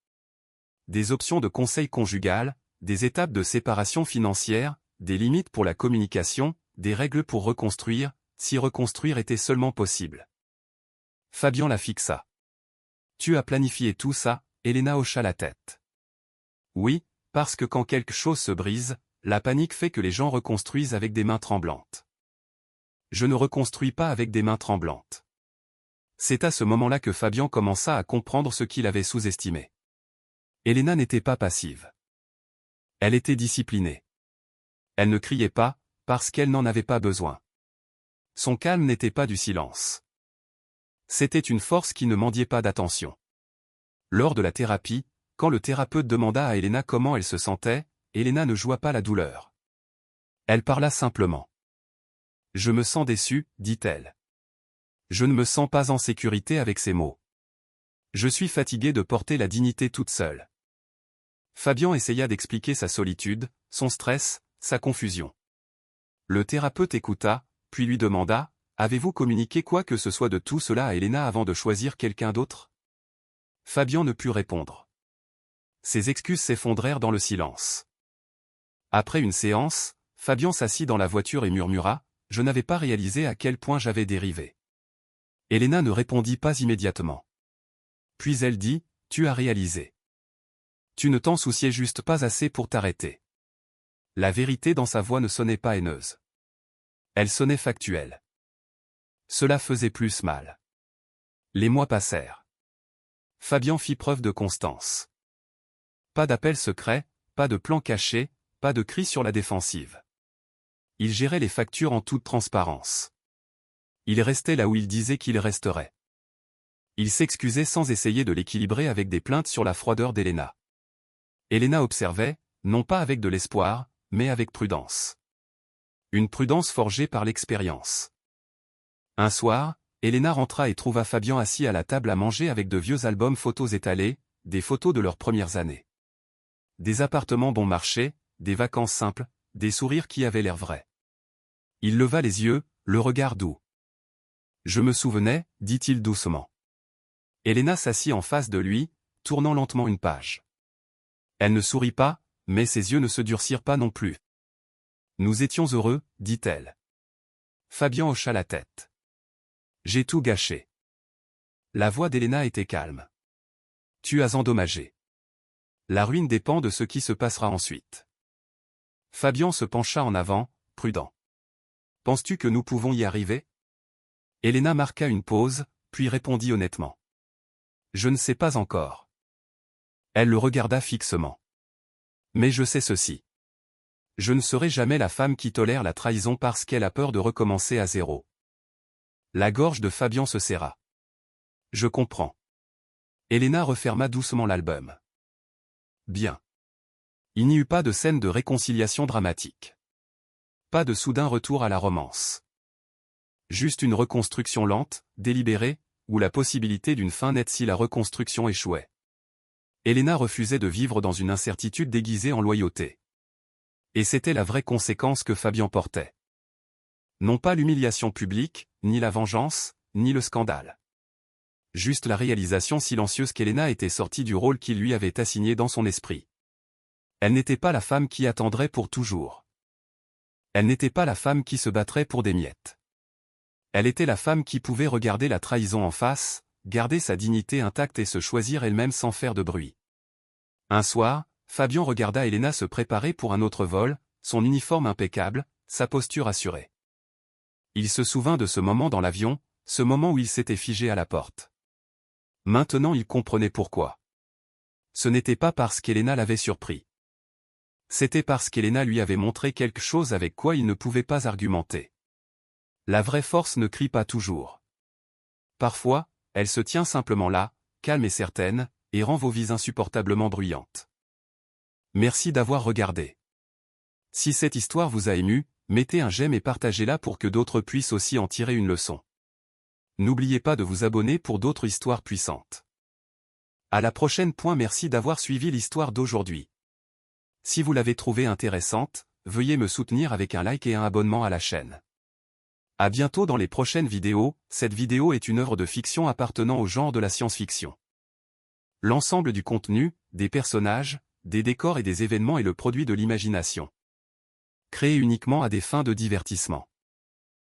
Des options de conseil conjugal, des étapes de séparation financière, des limites pour la communication, des règles pour reconstruire, si reconstruire était seulement possible. Fabian la fixa. « Tu as planifié tout ça ?» Elena hocha la tête. « Oui, parce que quand quelque chose se brise, la panique fait que les gens reconstruisent avec des mains tremblantes. Je ne reconstruis pas avec des mains tremblantes. » C'est à ce moment-là que Fabian commença à comprendre ce qu'il avait sous-estimé. Elena n'était pas passive. Elle était disciplinée. Elle ne criait pas, parce qu'elle n'en avait pas besoin. Son calme n'était pas du silence. C'était une force qui ne mendiait pas d'attention. Lors de la thérapie, quand le thérapeute demanda à Elena comment elle se sentait, Elena ne joua pas la douleur. Elle parla simplement. « Je me sens déçue, dit-elle. Je ne me sens pas en sécurité avec ces mots. Je suis fatiguée de porter la dignité toute seule. » Fabian essaya d'expliquer sa solitude, son stress, sa confusion. Le thérapeute écouta, puis lui demanda « Avez-vous communiqué quoi que ce soit de tout cela à Elena avant de choisir quelqu'un d'autre ?» Fabian ne put répondre. Ses excuses s'effondrèrent dans le silence. Après une séance, Fabian s'assit dans la voiture et murmura « Je n'avais pas réalisé à quel point j'avais dérivé. » Elena ne répondit pas immédiatement. Puis elle dit « Tu as réalisé. Tu ne t'en souciais juste pas assez pour t'arrêter. » La vérité dans sa voix ne sonnait pas haineuse. Elle sonnait factuelle. Cela faisait plus mal. Les mois passèrent. Fabian fit preuve de constance. Pas d'appel secret, pas de plan caché, pas de cri sur la défensive. Il gérait les factures en toute transparence. Il restait là où il disait qu'il resterait. Il s'excusait sans essayer de l'équilibrer avec des plaintes sur la froideur d'Elena. Elena observait, non pas avec de l'espoir, mais avec prudence. Une prudence forgée par l'expérience. Un soir, Elena rentra et trouva Fabian assis à la table à manger avec de vieux albums photos étalés, des photos de leurs premières années. Des appartements bon marché, des vacances simples, des sourires qui avaient l'air vrais. Il leva les yeux, le regard doux. « Je me souvenais, dit-il doucement. » Elena s'assit en face de lui, tournant lentement une page. Elle ne sourit pas, mais ses yeux ne se durcirent pas non plus. « Nous étions heureux, dit-elle. » Fabian hocha la tête. « J'ai tout gâché. » La voix d'Elena était calme. « Tu as endommagé. La ruine dépend de ce qui se passera ensuite. » Fabian se pencha en avant, prudent. « Penses-tu que nous pouvons y arriver ?» Elena marqua une pause, puis répondit honnêtement. « Je ne sais pas encore. » Elle le regarda fixement. Mais je sais ceci. Je ne serai jamais la femme qui tolère la trahison parce qu'elle a peur de recommencer à zéro. La gorge de Fabian se serra. Je comprends. Elena referma doucement l'album. Bien. Il n'y eut pas de scène de réconciliation dramatique. Pas de soudain retour à la romance. Juste une reconstruction lente, délibérée, ou la possibilité d'une fin nette si la reconstruction échouait. Elena refusait de vivre dans une incertitude déguisée en loyauté. Et c'était la vraie conséquence que Fabian portait. Non pas l'humiliation publique, ni la vengeance, ni le scandale. Juste la réalisation silencieuse qu'Elena était sortie du rôle qu'il lui avait assigné dans son esprit. Elle n'était pas la femme qui attendrait pour toujours. Elle n'était pas la femme qui se battrait pour des miettes. Elle était la femme qui pouvait regarder la trahison en face, garder sa dignité intacte et se choisir elle-même sans faire de bruit. Un soir, Fabian regarda Elena se préparer pour un autre vol, son uniforme impeccable, sa posture assurée. Il se souvint de ce moment dans l'avion, ce moment où il s'était figé à la porte. Maintenant il comprenait pourquoi. Ce n'était pas parce qu'Elena l'avait surpris. C'était parce qu'Elena lui avait montré quelque chose avec quoi il ne pouvait pas argumenter. La vraie force ne crie pas toujours. Parfois, elle se tient simplement là, calme et certaine, et rend vos vies insupportablement bruyantes. Merci d'avoir regardé. Si cette histoire vous a ému, mettez un j'aime et partagez-la pour que d'autres puissent aussi en tirer une leçon. N'oubliez pas de vous abonner pour d'autres histoires puissantes. À la prochaine. Merci d'avoir suivi l'histoire d'aujourd'hui. Si vous l'avez trouvée intéressante, veuillez me soutenir avec un like et un abonnement à la chaîne. À bientôt dans les prochaines vidéos. Cette vidéo est une œuvre de fiction appartenant au genre de la science-fiction. L'ensemble du contenu, des personnages, des décors et des événements est le produit de l'imagination. Créé uniquement à des fins de divertissement.